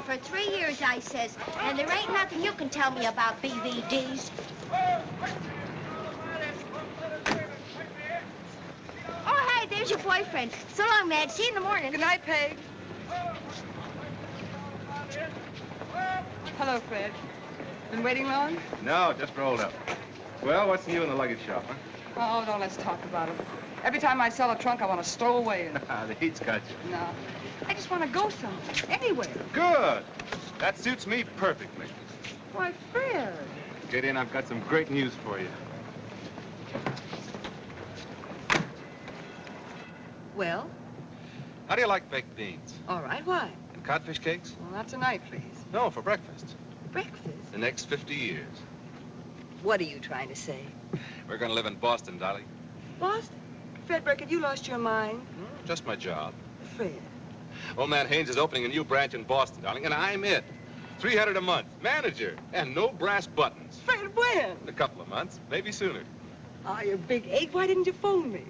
For 3 years, I says, and there ain't nothing you can tell me about BVDs. Oh, hey, there's your boyfriend. So long, Madge. See you in the morning. Good night, Peg. Hello, Fred. Been waiting long? No, just rolled up. Well, what's new in the luggage shop, huh? Oh, don't let's talk about it. Every time I sell a trunk, I want to stow away in it. The heat's got you. No. I just want to go somewhere, anywhere. Good. That suits me perfectly. Why, Fred. Get in, I've got some great news for you. Well? How do you like baked beans? All right, why? And codfish cakes? Well, not tonight, please. No, for breakfast. Breakfast? The next 50 years. What are you trying to say? We're going to live in Boston, Dolly. Boston? Fred Burkett, you lost your mind. Just my job. Fred. Old man Haynes is opening a new branch in Boston, darling, and I'm it. $300 a month, manager, and no brass buttons. Fred, when? In a couple of months, maybe sooner. Oh, you big egg. Why didn't you phone me?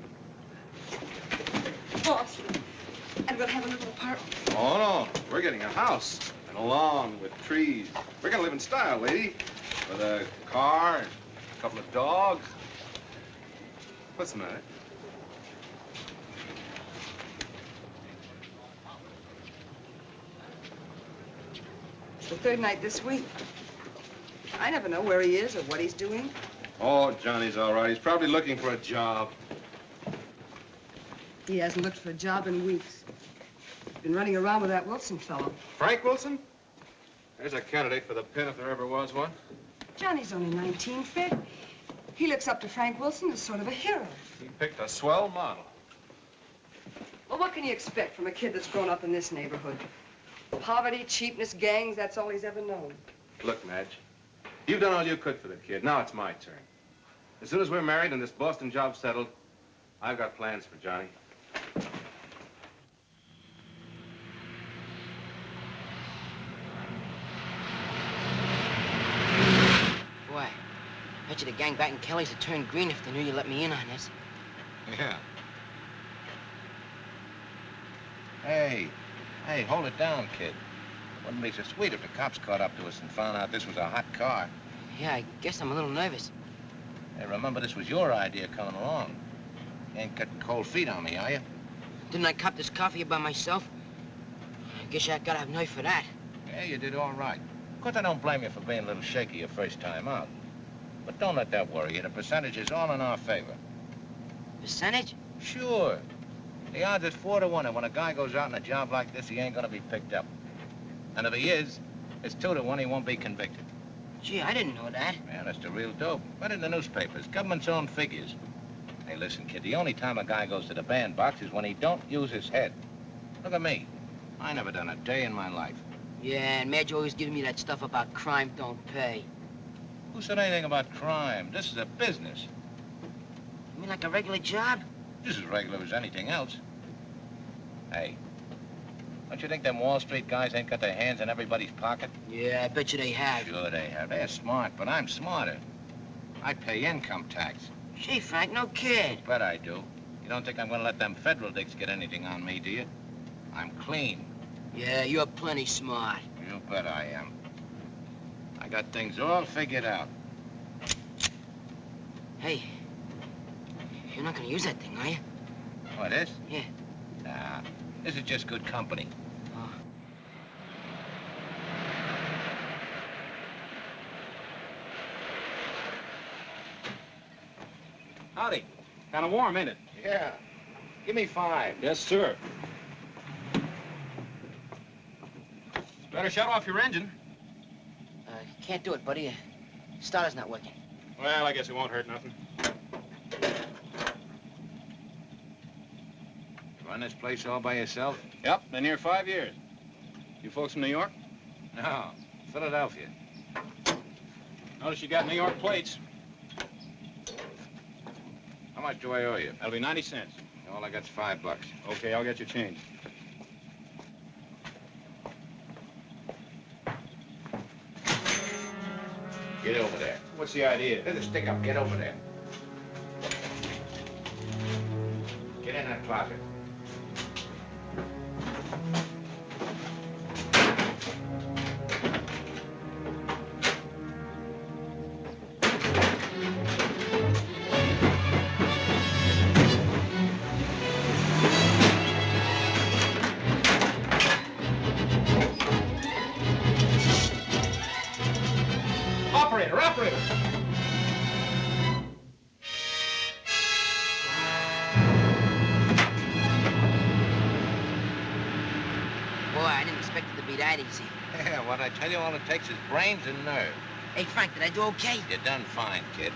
Boston. And we'll have a little apartment. Oh, no. We're getting a house and a lawn with trees. We're going to live in style, lady. With a car and a couple of dogs. What's the matter? It's the third night this week. I never know where he is or what he's doing. Oh, Johnny's all right. He's probably looking for a job. He hasn't looked for a job in weeks. He's been running around with that Wilson fellow. Frank Wilson? There's a candidate for the pen if there ever was one. Johnny's only 19, Fred. He looks up to Frank Wilson as sort of a hero. He picked a swell model. Well, what can you expect from a kid that's grown up in this neighborhood? Poverty, cheapness, gangs, that's all he's ever known. Look, Madge, you've done all you could for the kid. Now it's my turn. As soon as we're married and this Boston job's settled, I've got plans for Johnny. Boy, bet you the gang back in Kelly's would turn green if they knew you let me in on this. Yeah. Hey, hold it down, kid. Wouldn't be so sweet if the cops caught up to us and found out this was a hot car. Yeah, I guess I'm a little nervous. Hey, remember, this was your idea coming along. You ain't cutting cold feet on me, are you? Didn't I cop this coffee by myself? I guess I gotta have nerve for that. Yeah, you did all right. Of course, I don't blame you for being a little shaky your first time out. But don't let that worry you. The percentage is all in our favor. Percentage? Sure. The odds is 4 to 1 that when a guy goes out on a job like this, he ain't gonna be picked up. And if he is, it's 2 to 1 he won't be convicted. Gee, I didn't know that. Man, that's the real dope. Right in the newspapers, government's own figures. Hey, listen, kid, the only time a guy goes to the bandbox is when he don't use his head. Look at me. I never done a day in my life. Yeah, and Madge always giving me that stuff about crime don't pay. Who said anything about crime? This is a business. You mean like a regular job? Just as regular as anything else. Hey, don't you think them Wall Street guys ain't got their hands in everybody's pocket? Yeah, I bet you they have. Sure they have. They're smart, but I'm smarter. I pay income tax. Gee, Frank, no kid. Bet I do. You don't think I'm gonna let them federal dicks get anything on me, do you? I'm clean. Yeah, you're plenty smart. You bet I am. I got things all figured out. Hey, you're not gonna use that thing, are you? What, this? Yeah. Nah, this is just good company. Oh. Howdy. Kind of warm, ain't it? Yeah. Give me 5. Yes, sir. Better shut off your engine. Can't do it, buddy. Starter's not working. Well, I guess it won't hurt nothing. Run this place all by yourself? Yep, been here 5 years. You folks from New York? No, Philadelphia. Notice you got New York plates. How much do I owe you? That'll be 90 cents. All I got's $5. Okay, I'll get your change. Get over there. What's the idea? Get the stick up. Get over there. Get in that closet. Operator! Boy, I didn't expect it to be that easy. Yeah, what I tell you, all it takes is brains and nerve. Hey, Frank, did I do okay? You done fine, kid.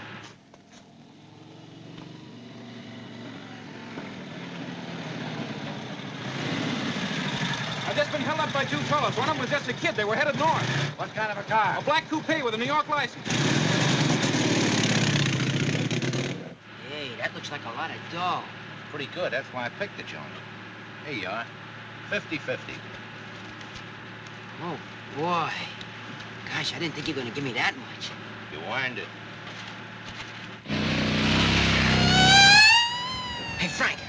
I've just been held up by 2 fellows. One of them was just a kid. They were headed north. What kind of a car? A black coupe with a New York license. Hey, that looks like a lot of dough. Pretty good. That's why I picked the joint. Here you are. 50-50. Oh, boy. Gosh, I didn't think you were going to give me that much. You earned it. Hey, Frank.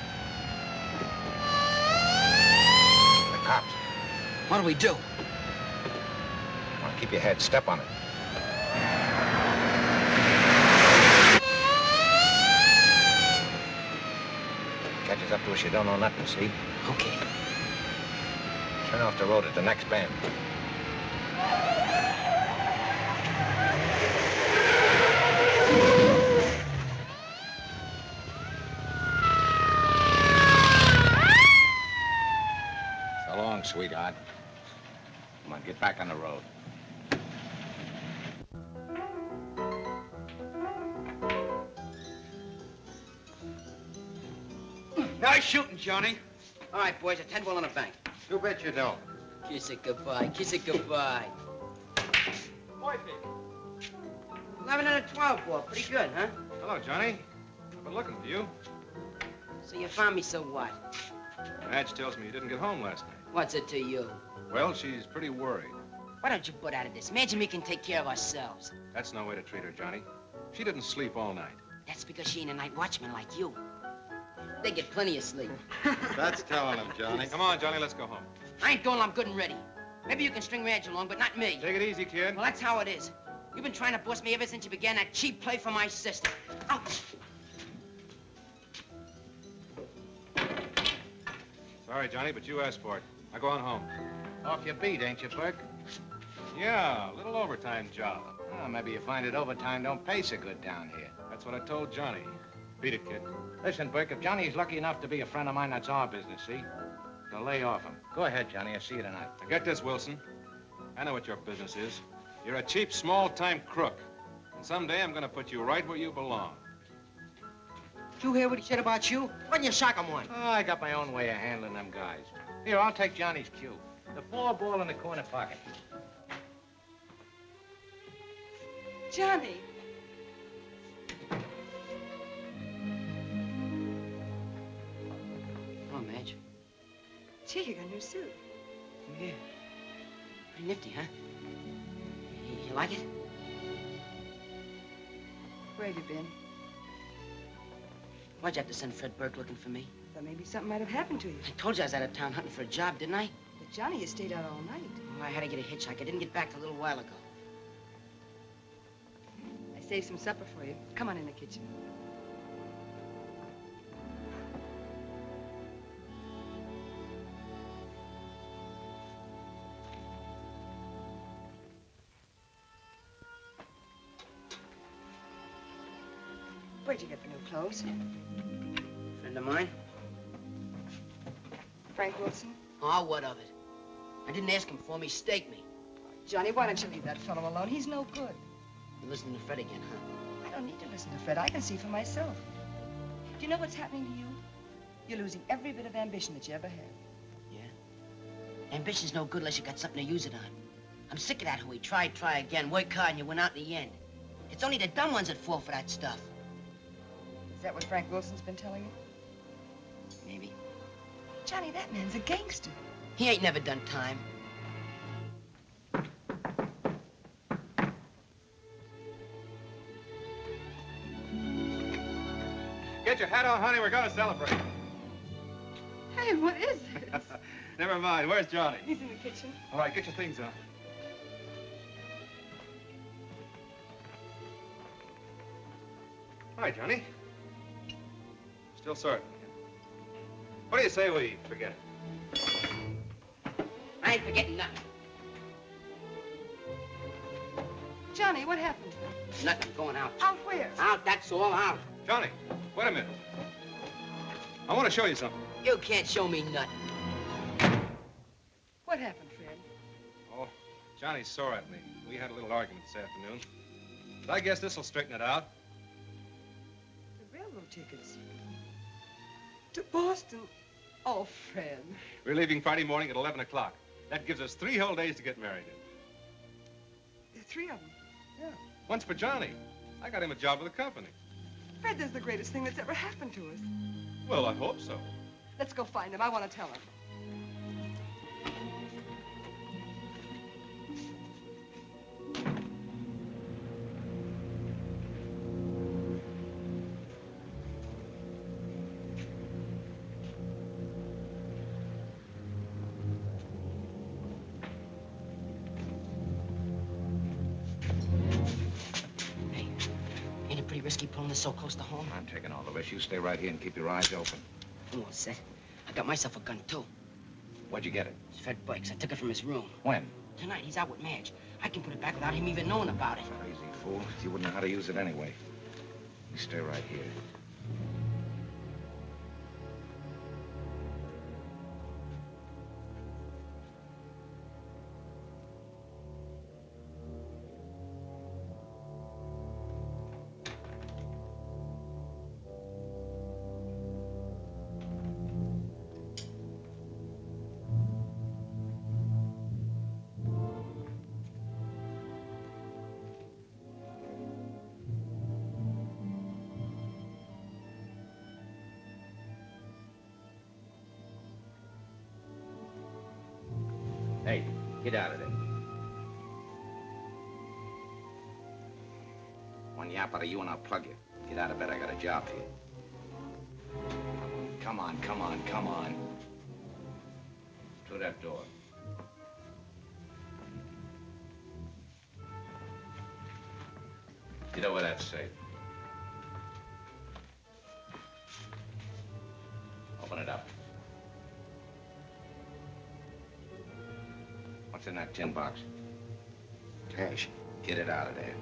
The cops. What do we do? Come on, keep your head. Step on it. Catches up to us, you don't know nothing, see? Okay. Turn off the road at the next bend. So long, sweetheart. Come on, get back on the road. Nice shooting, Johnny. All right, boys, a 10 will in the bank. You bet you don't. Kiss it goodbye. Kiss it goodbye. 11 and a 12 ball. Pretty good, huh? Hello, Johnny. I've been looking for you. So you found me, so what? Madge tells me you didn't get home last night. What's it to you? Well, she's pretty worried. Why don't you butt out of this? Madge and me can take care of ourselves. That's no way to treat her, Johnny. She didn't sleep all night. That's because she ain't a night watchman like you. They get plenty of sleep. That's telling him, Johnny. Come on, Johnny, let's go home. I ain't going, I'm good and ready. Maybe you can string Madge along, but not me. Take it easy, kid. Well, that's how it is. You've been trying to boss me ever since you began that cheap play for my sister. Ouch! Sorry, Johnny, but you asked for it. Now go on home. Off your beat, ain't you, Burke? Yeah, a little overtime job. Well, maybe you find that overtime don't pay so good down here. That's what I told Johnny. Beat it, kid. Listen, Burke, if Johnny's lucky enough to be a friend of mine, that's our business, see? They'll lay off him. Go ahead, Johnny. I'll see you tonight. Now get this, Wilson. I know what your business is. You're a cheap, small-time crook. And someday I'm gonna put you right where you belong. Did you hear what he said about you? Why didn't you shock him one? Oh, I got my own way of handling them guys. Here, I'll take Johnny's cue. The 4 ball in the corner pocket. Johnny. Oh, Madge. Gee, you got a new suit. Yeah. Pretty nifty, huh? You like it? Where have you been? Why'd you have to send Fred Burke looking for me? Thought maybe something might have happened to you. I told you I was out of town hunting for a job, didn't I? But Johnny, you stayed out all night. Oh, I had to get a hitchhike. I didn't get back till a little while ago. I saved some supper for you. Come on in the kitchen. Where'd you get the new clothes? Friend of mine? Frank Wilson? Oh, what of it? I didn't ask him for me. Stake me. Johnny, why don't you leave that fellow alone? He's no good. You listen to Fred again, huh? I don't need to listen to Fred. I can see for myself. Do you know what's happening to you? You're losing every bit of ambition that you ever had. Yeah? Ambition's no good unless you got something to use it on. I'm sick of that who we try again, work hard, and you win out in the end. It's only the dumb ones that fall for that stuff. Is that what Frank Wilson's been telling you? Maybe. Johnny, that man's a gangster. He ain't never done time. Get your hat on, honey. We're going to celebrate. Hey, what is this? Never mind. Where's Johnny? He's in the kitchen. All right, get your things on. Hi, Johnny. Still sorry. What do you say we forget it? I ain't forgetting nothing. Johnny, what happened to him? Nothing. Going out. Out where? Out, that's all. Out. Johnny, wait a minute. I want to show you something. You can't show me nothing. What happened, Fred? Oh, Johnny's sore at me. We had a little argument this afternoon. But I guess this'll straighten it out. The railroad tickets. To Boston. Oh, Fred. We're leaving Friday morning at 11 o'clock. That gives us 3 whole days to get married in. There are 3 of them. Yeah. One's for Johnny. I got him a job with the company. Fred, this is the greatest thing that's ever happened to us. Well, I hope so. Let's go find him. I want to tell him. Risky pulling this so close to home. I'm taking all the risks. You stay right here and keep your eyes open. I'm all set. I got myself a gun, too. Where'd you get it? It's Fred Burke's. I took it from his room. When? Tonight, he's out with Madge. I can put it back without him even knowing about it. Crazy fool. You wouldn't know how to use it anyway. You stay right here. Hey, get out of there. One yap out of you and I'll plug you. Get out of bed, I got a job for you. Come on, come on, come on. Through that door. Get over that safe. Open it up. What's in that tin box? Cash. Get it out of there.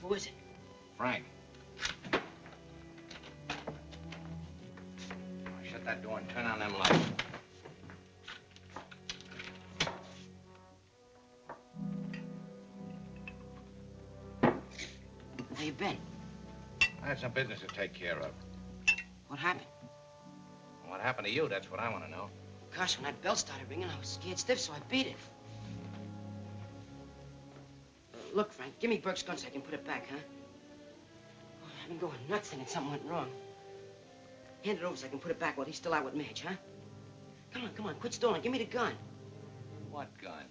Who is it? Frank. Shut that door and turn on them lights. been? I had some business to take care of. What happened? What happened to you, that's what I want to know. Gosh, when that bell started ringing, I was scared stiff, so I beat it. Look, Frank, give me Burke's gun so I can put it back, huh? Oh, I've been going nuts thinking something went wrong. Hand it over so I can put it back while he's still out with Madge, huh? Come on, quit stalling. Give me the gun. What gun?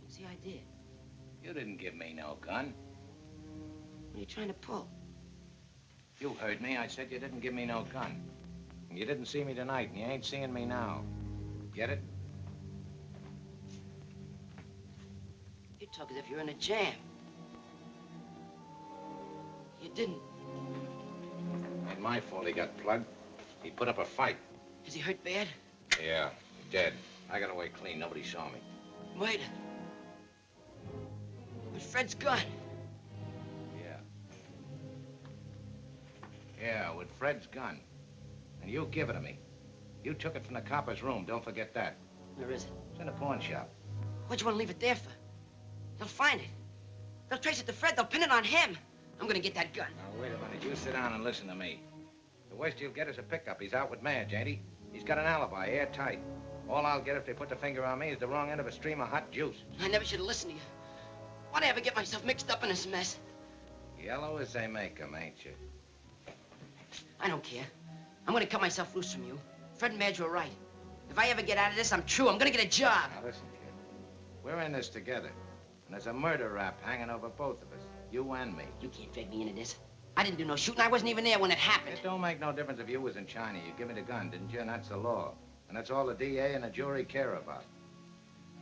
What's the idea? You didn't give me no gun. What are you trying to pull? You heard me. I said you didn't give me no gun. And you didn't see me tonight, and you ain't seeing me now. Get it? You talk as if you're in a jam. You didn't. Ain't my fault he got plugged. He put up a fight. Is he hurt bad? Yeah, dead. I got away clean. Nobody saw me. Wait. With Fred's gun. Yeah, with Fred's gun. And you give it to me. You took it from the copper's room. Don't forget that. Where is it? It's in the pawn shop. What'd you want to leave it there for? They'll find it. They'll trace it to Fred. They'll pin it on him. I'm gonna get that gun. Now, wait a minute. You sit down and listen to me. The worst you'll get is a pickup. He's out with Madge, ain't he? He's got an alibi, airtight. All I'll get if they put the finger on me is the wrong end of a stream of hot juice. I never should have listened to you. Why'd I ever get myself mixed up in this mess? Yellow as they make 'em, ain't you? I don't care. I'm gonna cut myself loose from you. Fred and Madge were right. If I ever get out of this, I'm true. I'm gonna get a job. Now, listen, kid. We're in this together. And there's a murder rap hanging over both of us. You and me. You can't drag me into this. I didn't do no shooting. I wasn't even there when it happened. It don't make no difference if you was in China. You give me the gun, didn't you? And that's the law. And that's all the DA and the jury care about.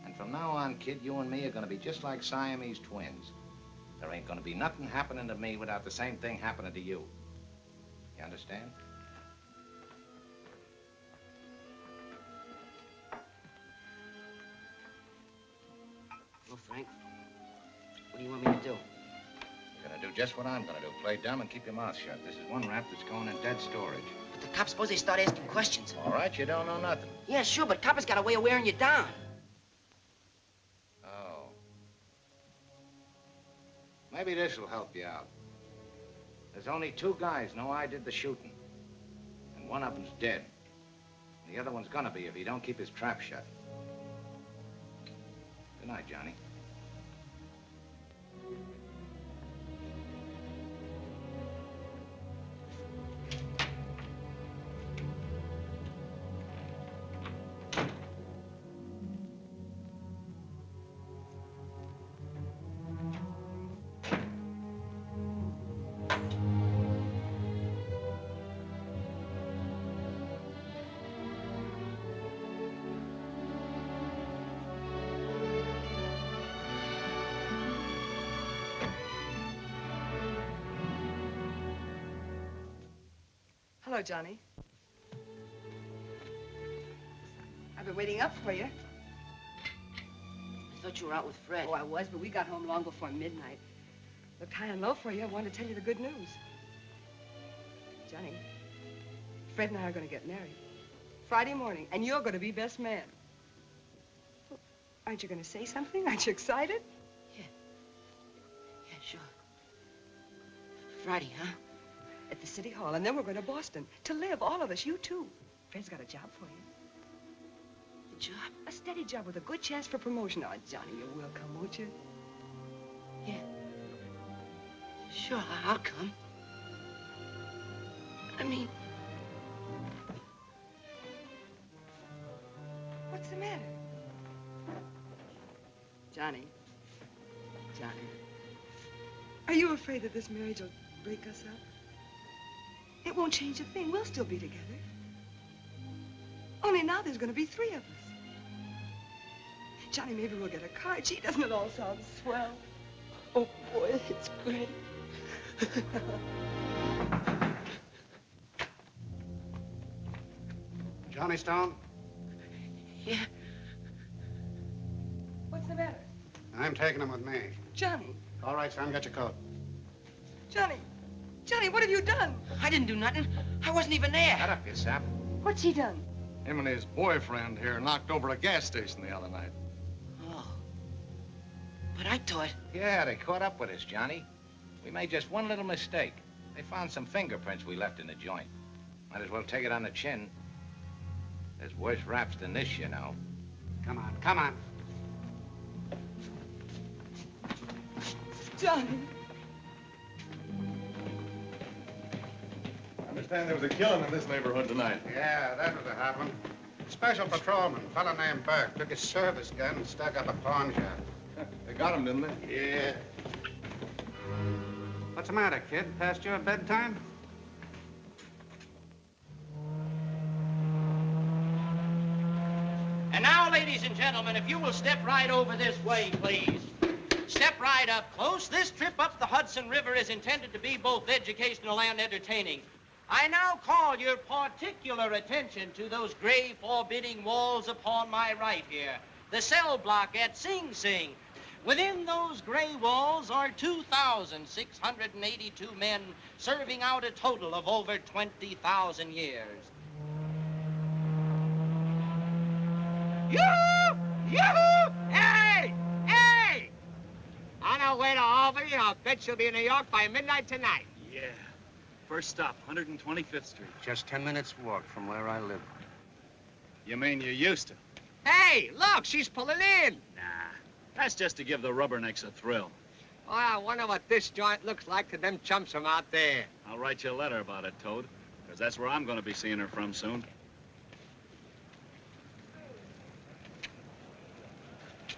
And from now on, kid, you and me are gonna be just like Siamese twins. There ain't gonna be nothing happening to me without the same thing happening to you. You understand? Well, Frank, what do you want me to do? You're gonna do just what I'm gonna do. Play dumb and keep your mouth shut. This is one rap that's going in dead storage. But the cops, suppose they start asking questions. All right, you don't know nothing. Yeah, sure, but coppers got a way of wearing you down. Oh. Maybe this'll help you out. There's only two guys know I did the shooting. And one of them's dead. And the other one's gonna be if he don't keep his trap shut. Good night, Johnny. Hello, Johnny. I've been waiting up for you. I thought you were out with Fred. Oh, I was, but we got home long before midnight. Looked high and low for you. I wanted to tell you the good news. Johnny, Fred and I are going to get married. Friday morning, and you're going to be best man. Well, aren't you going to say something? Aren't you excited? Yeah, sure. Friday, huh? At the city hall, and then we're going to Boston. To live, all of us, you too. Fred's got a job for you. A job? A steady job with a good chance for promotion. Oh, Johnny, you will come, won't you? Yeah. Sure, I'll come. I mean... What's the matter? Johnny. Are you afraid that this marriage will break us up? It won't change a thing. We'll still be together. Only now there's going to be three of us. Johnny, maybe we'll get a car. Gee, doesn't it all sound swell? Oh, boy, it's great. Johnny Stone? Yeah? What's the matter? I'm taking him with me. Johnny. All right, son, get your coat. Johnny, what have you done? I didn't do nothing. I wasn't even there. Shut up, you sap. What's he done? Him and his boyfriend here knocked over a gas station the other night. Oh. But I thought... Yeah, they caught up with us, Johnny. We made just one little mistake. They found some fingerprints we left in the joint. Might as well take it on the chin. There's worse raps than this, you know. Come on, come on. Johnny. I understand there was a killing in this neighborhood tonight. Yeah, that was what happened. Special patrolman, fella named Burke, took his service gun and stuck up a pawn shop. They got him, didn't they? Yeah. What's the matter, kid? Past your bedtime? And now, ladies and gentlemen, if you will step right over this way, please. Step right up close. This trip up the Hudson River is intended to be both educational and entertaining. I now call your particular attention to those gray, forbidding walls upon my right here. The cell block at Sing Sing. Within those gray walls are 2,682 men serving out a total of over 20,000 years. Yoo-hoo! Yoo-hoo! Hey! Hey! On our way to Albany, I'll bet she'll be in New York by midnight tonight. Yeah. First stop, 125th Street. Just 10 minutes walk from where I live. You mean you used to? Hey, look, she's pulling in. Nah. That's just to give the rubbernecks a thrill. Well, I wonder what this joint looks like to them chumps from out there. I'll write you a letter about it, Toad, because that's where I'm going to be seeing her from soon.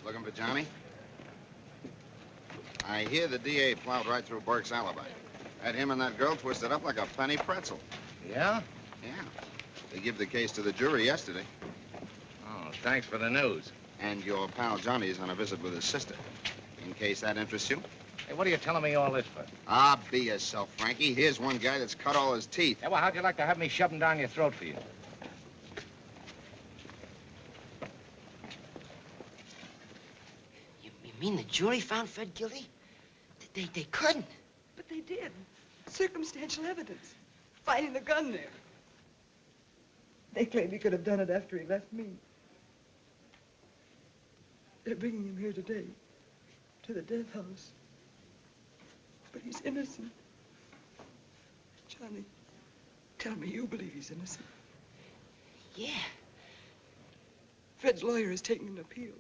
Looking for Johnny? I hear the DA plowed right through Burke's alibi. Had him and that girl twisted up like a penny pretzel. Yeah? Yeah. They gave the case to the jury yesterday. Oh, thanks for the news. And your pal Johnny's on a visit with his sister. In case that interests you. Hey, what are you telling me all this for? Ah, be yourself, Frankie. Here's one guy that's cut all his teeth. Yeah, well, how'd you like to have me shove them down your throat for you? You mean the jury found Fred guilty? They couldn't. But they did. Circumstantial evidence. Finding the gun there. They claim he could have done it after he left me. They're bringing him here today, to the death house. But he's innocent. Johnny, tell me you believe he's innocent. Yeah. Fred's lawyer is taking an appeal.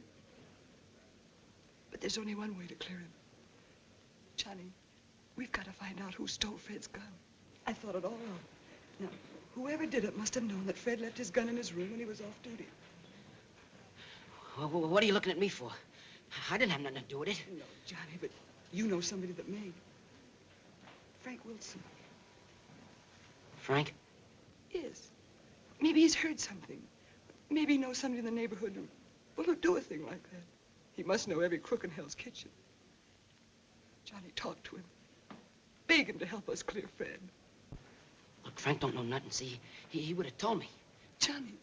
But there's only one way to clear him. Johnny, we've got to find out who stole Fred's gun. I thought it all out. Now, whoever did it must have known that Fred left his gun in his room when he was off duty. Well, what are you looking at me for? I didn't have nothing to do with it. No, Johnny, but you know somebody that may. Frank Wilson. Frank? Yes. Maybe he's heard something. Maybe he knows somebody in the neighborhood who'll do a thing like that. He must know every crook in Hell's Kitchen. Johnny, talk to him. Beg him to help us clear Fred. Look, Frank don't know nothing. See, he would have told me. Johnny,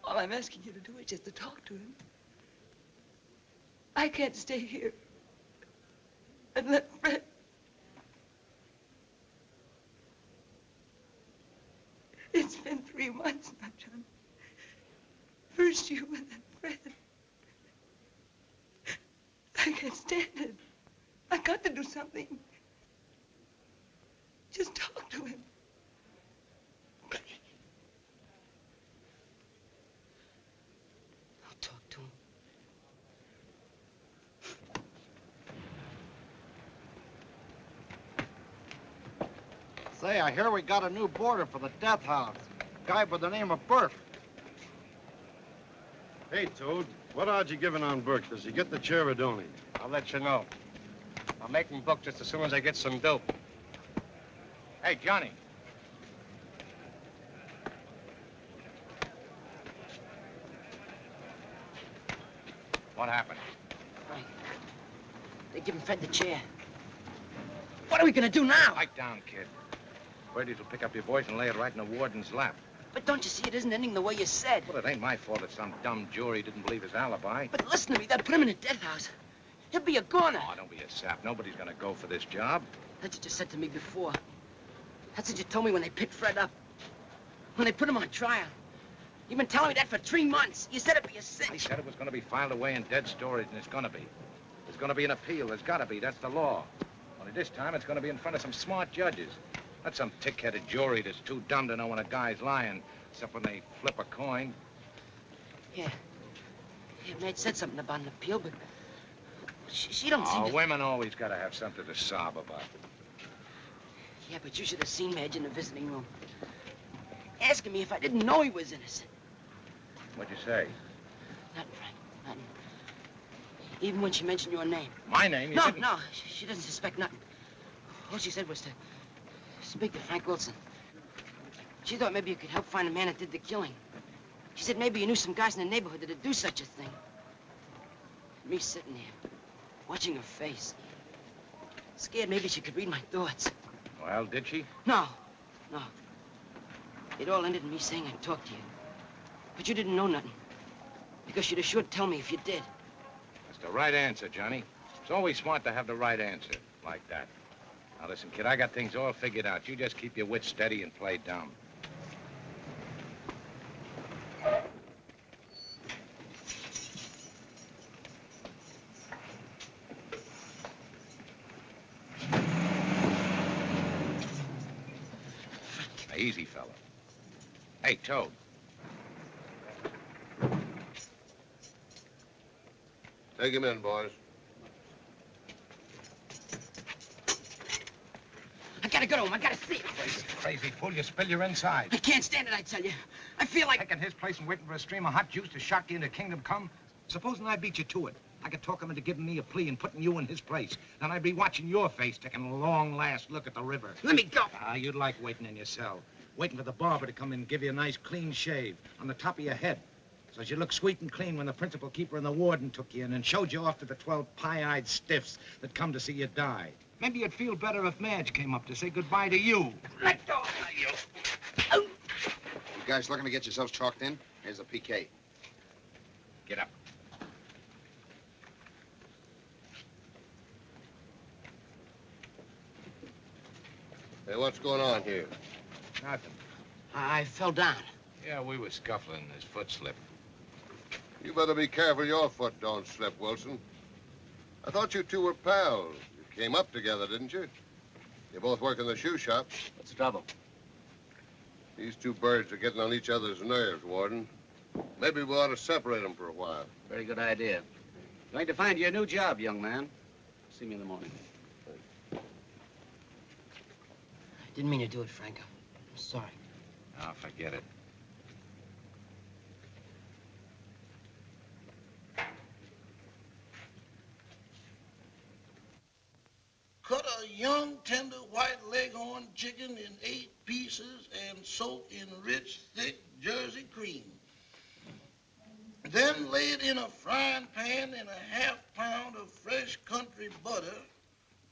all I'm asking you to do is just to talk to him. I can't stay here and let Fred... It's been 3 months now, Johnny. First you and then Fred. I can't stand it. I got to do something. Just talk to him. I'll talk to him. Say, I hear we got a new boarder for the death house. A guy by the name of Burke. Hey, Toad, what odds you giving on Burke? Does he get the chair or don't he? I'll let you know. I'll make him book just as soon as I get some dope. Hey, Johnny. What happened? Frank, they're giving Fred the chair. What are we gonna do now? Pipe down, kid. Birdies will pick up your voice and lay it right in the warden's lap. But don't you see it isn't ending the way you said? Well, it ain't my fault that some dumb jury didn't believe his alibi. But listen to me, they'll put him in a death house. He'll be a goner. Oh, don't be a sap. Nobody's gonna go for this job. That's what you said to me before. That's what you told me when they picked Fred up. When they put him on trial. You've been telling me that for 3 months. You said it'd be a cinch. I said it was gonna be filed away in dead storage, and it's gonna be. There's gonna be an appeal. There's gotta be. That's the law. Only this time it's going to be in front of some smart judges. Not some tick-headed jury that's too dumb to know when a guy's lying, except when they flip a coin. Yeah. Yeah, Madge said something about an appeal, but she don't seem to... Women always got to have something to sob about. Yeah, but you should have seen Madge in the visiting room. Asking me if I didn't know he was innocent. What'd you say? Nothing, Frank. Nothing. Even when she mentioned your name. My name? You didn't... No. She doesn't suspect nothing. All she said was to speak to Frank Wilson. She thought maybe you could help find the man that did the killing. She said maybe you knew some guys in the neighborhood that'd do such a thing. Me sitting here, watching her face. Scared maybe she could read my thoughts. Well, did she? No. It all ended in me saying I'd talk to you. But you didn't know nothing. Because you'd have sure tell me if you did. That's the right answer, Johnny. It's always smart to have the right answer, like that. Now, listen, kid, I got things all figured out. You just keep your wits steady and play dumb. Now, easy, fella. Hey, Toad. Take him in, boys. I gotta go to him. I gotta see him. Crazy fool, you spill your inside. I can't stand it, I tell you. I feel like... Taking his place and waiting for a stream of hot juice to shock you into kingdom come? Supposing I beat you to it. I could talk him into giving me a plea and putting you in his place. Then I'd be watching your face, taking a long last look at the river. Let me go. You'd like waiting in your cell. Waiting for the barber to come in and give you a nice clean shave on the top of your head. So you look sweet and clean when the principal keeper and the warden took you in and showed you off to the 12 pie-eyed stiffs that come to see you die. Maybe you'd feel better if Madge came up to say goodbye to you. Let go. You guys looking to get yourselves chalked in? Here's a PK. Get up. Hey, what's going on here? Nothing. I fell down. Yeah, we were scuffling. His foot slipped. You better be careful your foot don't slip, Wilson. I thought you two were pals. You came up together, didn't you? You both work in the shoe shop. What's the trouble? These two birds are getting on each other's nerves, Warden. Maybe we ought to separate them for a while. Very good idea. Going to find you a new job, young man. See me in the morning. I didn't mean to do it, Frank. I'm sorry. Oh, forget it. Cut a young, tender, white leghorn chicken in 8 pieces and soak in rich, thick Jersey cream. Then lay it in a frying pan in a ½ pound of fresh country butter.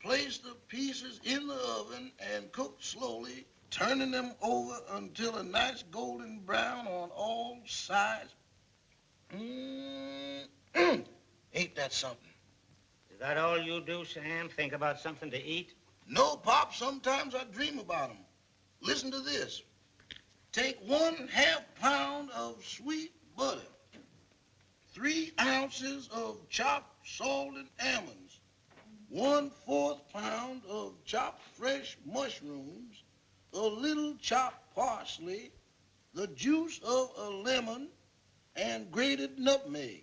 Place the pieces in the oven and cook slowly, turning them over until a nice golden brown on all sides. Ain't that something? Is that all you do, Sam? Think about something to eat? No, Pop. Sometimes I dream about them. Listen to this. Take 1/2 pound of sweet butter, 3 ounces of chopped salted almonds, 1/4 pound of chopped fresh mushrooms, a little chopped parsley, the juice of a lemon, and grated nutmeg.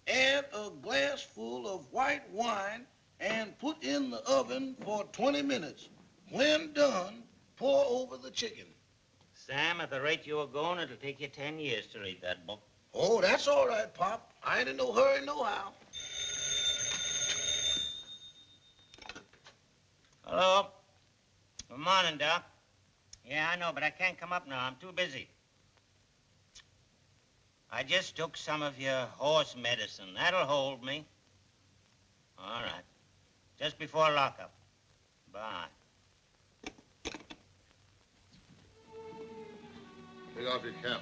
Add a glassful of white wine and put in the oven for 20 minutes. When done, pour over the chicken. Sam, at the rate you are going, it'll take you 10 years to read that book. Oh, that's all right, Pop. I ain't in no hurry nohow. Hello? Good morning, Doc. Yeah, I know, but I can't come up now. I'm too busy. I just took some of your horse medicine. That'll hold me. All right. Just before lockup. Bye. Take off your cap.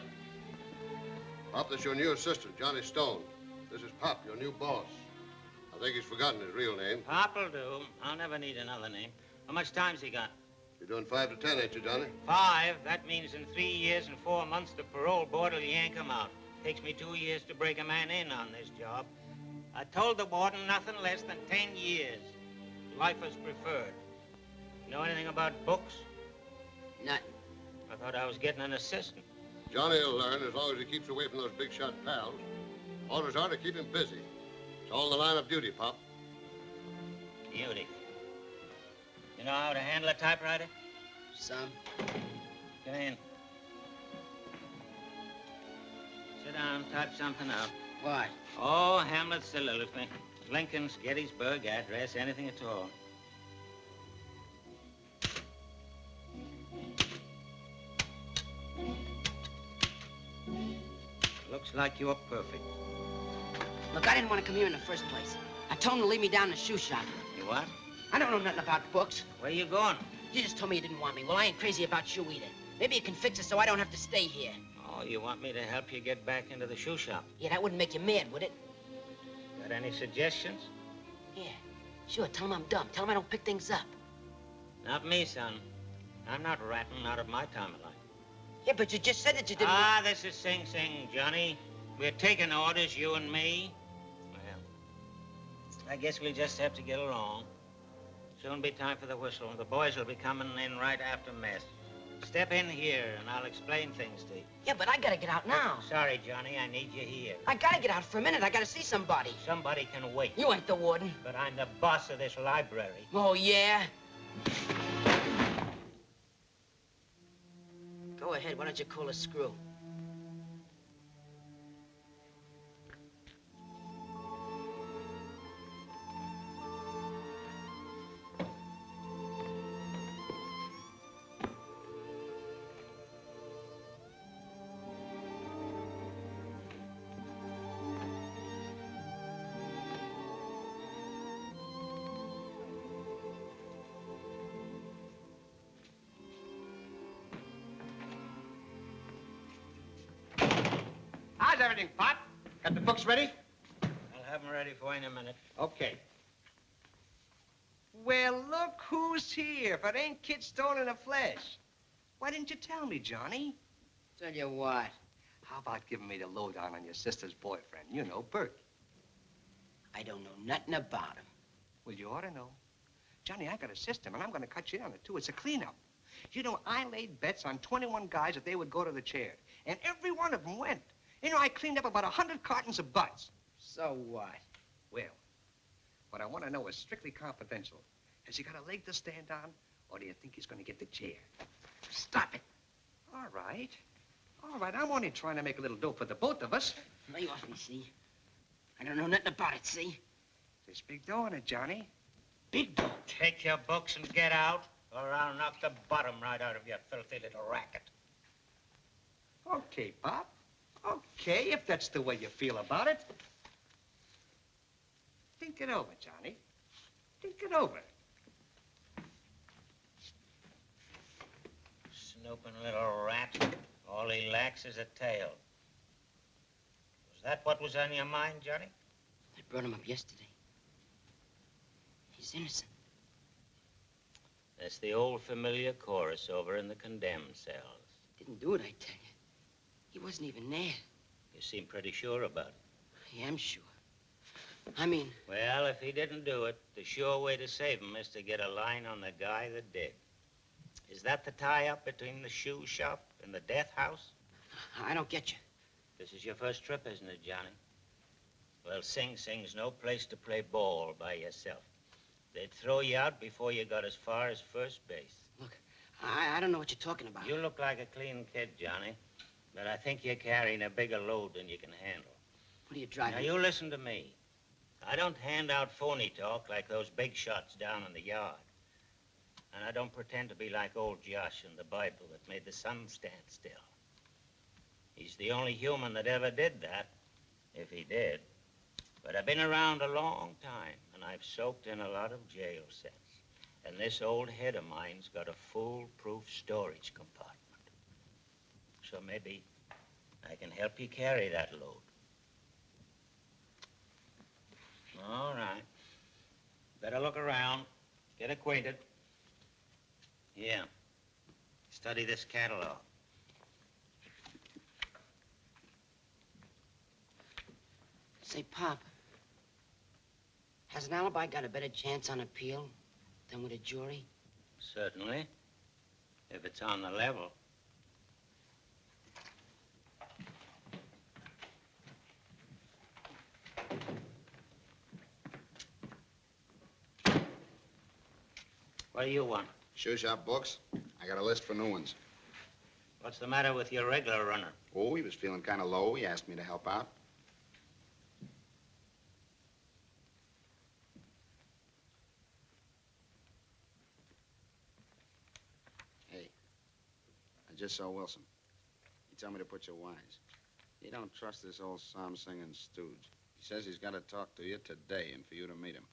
Pop, this is your new assistant, Johnny Stone. This is Pop, your new boss. I think he's forgotten his real name. Pop'll do. I'll never need another name. How much time's he got? You're doing 5 to 10, ain't you, Johnny? 5. That means in 3 years and 4 months, the parole board will yank him out. Takes me 2 years to break a man in on this job. I told the warden nothing less than 10 years. life is preferred. Know anything about books? Nothing. I thought I was getting an assistant. Johnny will learn as long as he keeps away from those big shot pals. Orders are to keep him busy. It's all in the line of duty, Pop. Beauty. You know how to handle a typewriter? Some. Come in. Sit down, type something out. What? Oh, Hamlet's soliloquy. Lincoln's Gettysburg Address, anything at all. Looks like you're perfect. Look, I didn't want to come here in the first place. I told him to leave me down in the shoe shop. You what? I don't know nothing about books. Where you going? You just told me you didn't want me. Well, I ain't crazy about shoe either. Maybe you can fix it so I don't have to stay here. Oh, you want me to help you get back into the shoe shop? Yeah, that wouldn't make you mad, would it? Got any suggestions? Yeah, sure. Tell him I'm dumb. Tell him I don't pick things up. Not me, son. I'm not ratting out of my time of life. Yeah, but you just said that you didn't... Ah, this is Sing Sing, Johnny. We're taking orders, you and me. Well, I guess we'll just have to get along. Soon be time for the whistle. The boys will be coming in right after mess. Step in here, and I'll explain things to you. Yeah, but I gotta get out now. Sorry, Johnny, I need you here. I gotta get out for a minute. I gotta see somebody. Somebody can wait. You ain't the warden. But I'm the boss of this library. Oh, yeah? Go ahead. Why don't you call a screw? How's everything, Pop? Got the books ready? I'll have them ready for you in a minute. Okay. Well, look who's here. If it ain't Kid Stone in the flesh. Why didn't you tell me, Johnny? Tell you what? How about giving me the lowdown on your sister's boyfriend? You know, Bert. I don't know nothing about him. Well, you ought to know. Johnny, I got a system, and I'm going to cut you in on it, too. It's a cleanup. You know, I laid bets on 21 guys that they would go to the chair, and every one of them went. You know, I cleaned up about 100 cartons of butts. So what? Well, what I want to know is strictly confidential. Has he got a leg to stand on, or do you think he's going to get the chair? Stop it. All right. All right, I'm only trying to make a little dough for the both of us. Lay off me, see? I don't know nothing about it, see? There's big dough in it, Johnny. Big dough. Take your books and get out, or I'll knock the bottom right out of your filthy little racket. Okay, Pop. Okay, if that's the way you feel about it. Think it over, Johnny. Think it over. Snooping little rat. All he lacks is a tail. Was that what was on your mind, Johnny? I brought him up yesterday. He's innocent. That's the old familiar chorus over in the condemned cells. Didn't do it, I tell you. He wasn't even there. You seem pretty sure about it. I am sure. I mean... Well, if he didn't do it, the sure way to save him is to get a line on the guy that did. Is that the tie-up between the shoe shop and the death house? I don't get you. This is your first trip, isn't it, Johnny? Well, Sing Sing's no place to play ball by yourself. They'd throw you out before you got as far as first base. Look, I don't know what you're talking about. You look like a clean kid, Johnny. But I think you're carrying a bigger load than you can handle. What are you driving? Now, you listen to me. I don't hand out phony talk like those big shots down in the yard. And I don't pretend to be like old Josh in the Bible that made the sun stand still. He's the only human that ever did that, if he did. But I've been around a long time, and I've soaked in a lot of jail cells. And this old head of mine's got a foolproof storage compartment. So maybe I can help you carry that load. All right. Better look around. Get acquainted. Yeah. Study this catalog. Say, Pop, has an alibi got a better chance on appeal Then with a jury? Certainly, if it's on the level. What do you want? Shoe shop books. I got a list for new ones. What's the matter with your regular runner? Oh, he was feeling kind of low. He asked me to help out. Hey, I just saw Wilson. He told me to put you wise. He don't trust this old psalm-singing stooge. He says he's got to talk to you today and for you to meet him.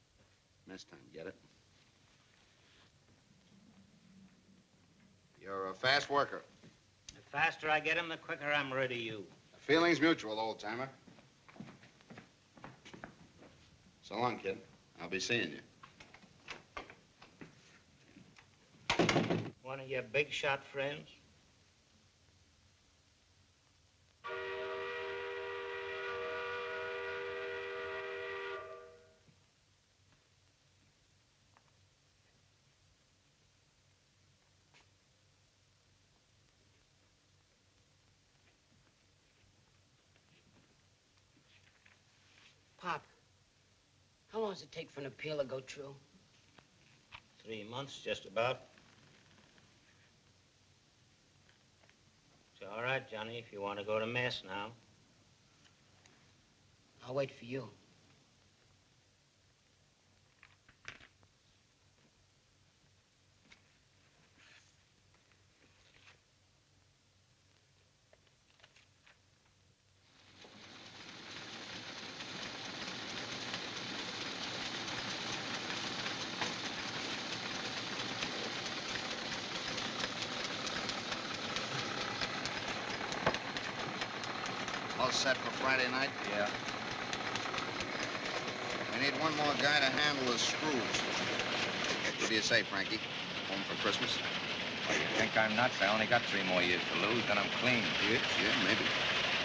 Mess time, get it? You're a fast worker. The faster I get him, the quicker I'm rid of you. The feeling's mutual, old-timer. So long, kid. I'll be seeing you. One of your big shot friends? Pop, how long does it take for an appeal to go through? 3 months, just about. It's all right, Johnny, if you want to go to mess now. I'll wait for you. All set for Friday night? Yeah. We need one more guy to handle the screws. What do you say, Frankie? Home for Christmas? Well, you think I'm nuts? I only got 3 more years to lose, then I'm clean. Yeah, maybe.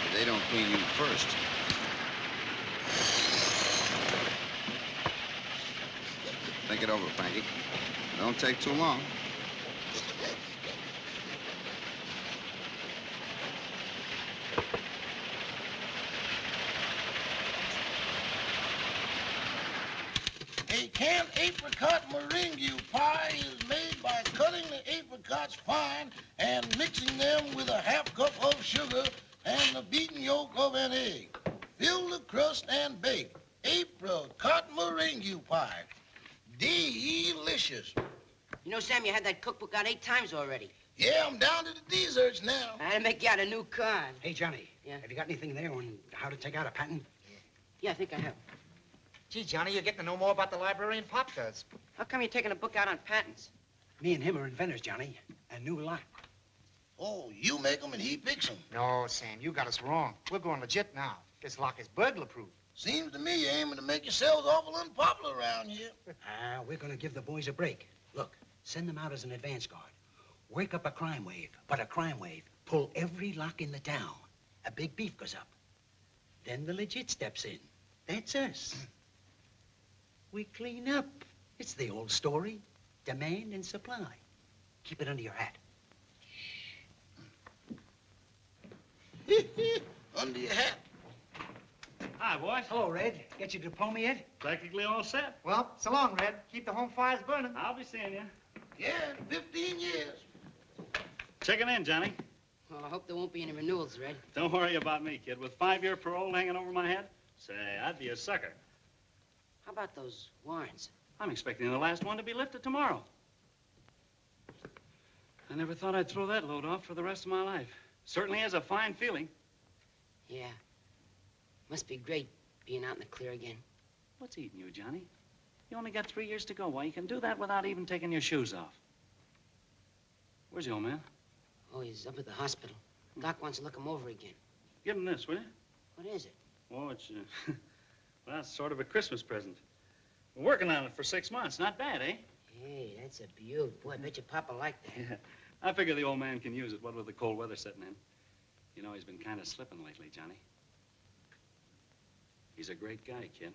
But they don't clean you first. Think it over, Frankie. Don't take too long. A canned apricot meringue pie is made by cutting the apricots fine and mixing them with a half cup of sugar and the beaten yolk of an egg. Fill the crust and bake. Apricot meringue pie. Delicious. You know, Sam, you had that cookbook out 8 times already. Yeah, I'm down to the desserts now. I had to make you out a new card. Hey, Johnny. Yeah? Have you got anything there on how to take out a patent? Yeah, I think I have. Gee, Johnny, you're getting to know more about the library than Pop does. How come you're taking a book out on patents? Me and him are inventors, Johnny. A new lock. Oh, you make 'em and he picks 'em. No, Sam, you got us wrong. We're going legit now. This lock is burglar-proof. Seems to me you're aiming to make yourselves awful unpopular around here. We're gonna give the boys a break. Look, send them out as an advance guard. Wake up a crime wave, but a crime wave. Pull every lock in the town. A big beef goes up. Then the legit steps in. That's us. We clean up. It's the old story. Demand and supply. Keep it under your hat. Under your hat. Hi, boys. Hello, Red. Get your diploma yet? Practically all set. Well, so long, Red. Keep the home fires burning. I'll be seeing you. Yeah, 15 years. Checking in, Johnny. Well, I hope there won't be any renewals, Red. Don't worry about me, kid. With 5-year parole hanging over my head, say, I'd be a sucker. How about those warrants? I'm expecting the last one to be lifted tomorrow. I never thought I'd throw that load off for the rest of my life. Certainly has a fine feeling. Yeah. Must be great being out in the clear again. What's eating you, Johnny? You only got 3 years to go. Why, you can do that without even taking your shoes off. Where's the old man? Oh, he's up at the hospital. Doc wants to look him over again. Give him this, will you? What is it? Oh, it's, well, it's sort of a Christmas present. We're working on it for 6 months. Not bad, eh? Hey, that's a beaut. Boy, I bet your papa liked that. Yeah. I figure the old man can use it, what with the cold weather setting in. You know, he's been kind of slipping lately, Johnny. He's a great guy, kid.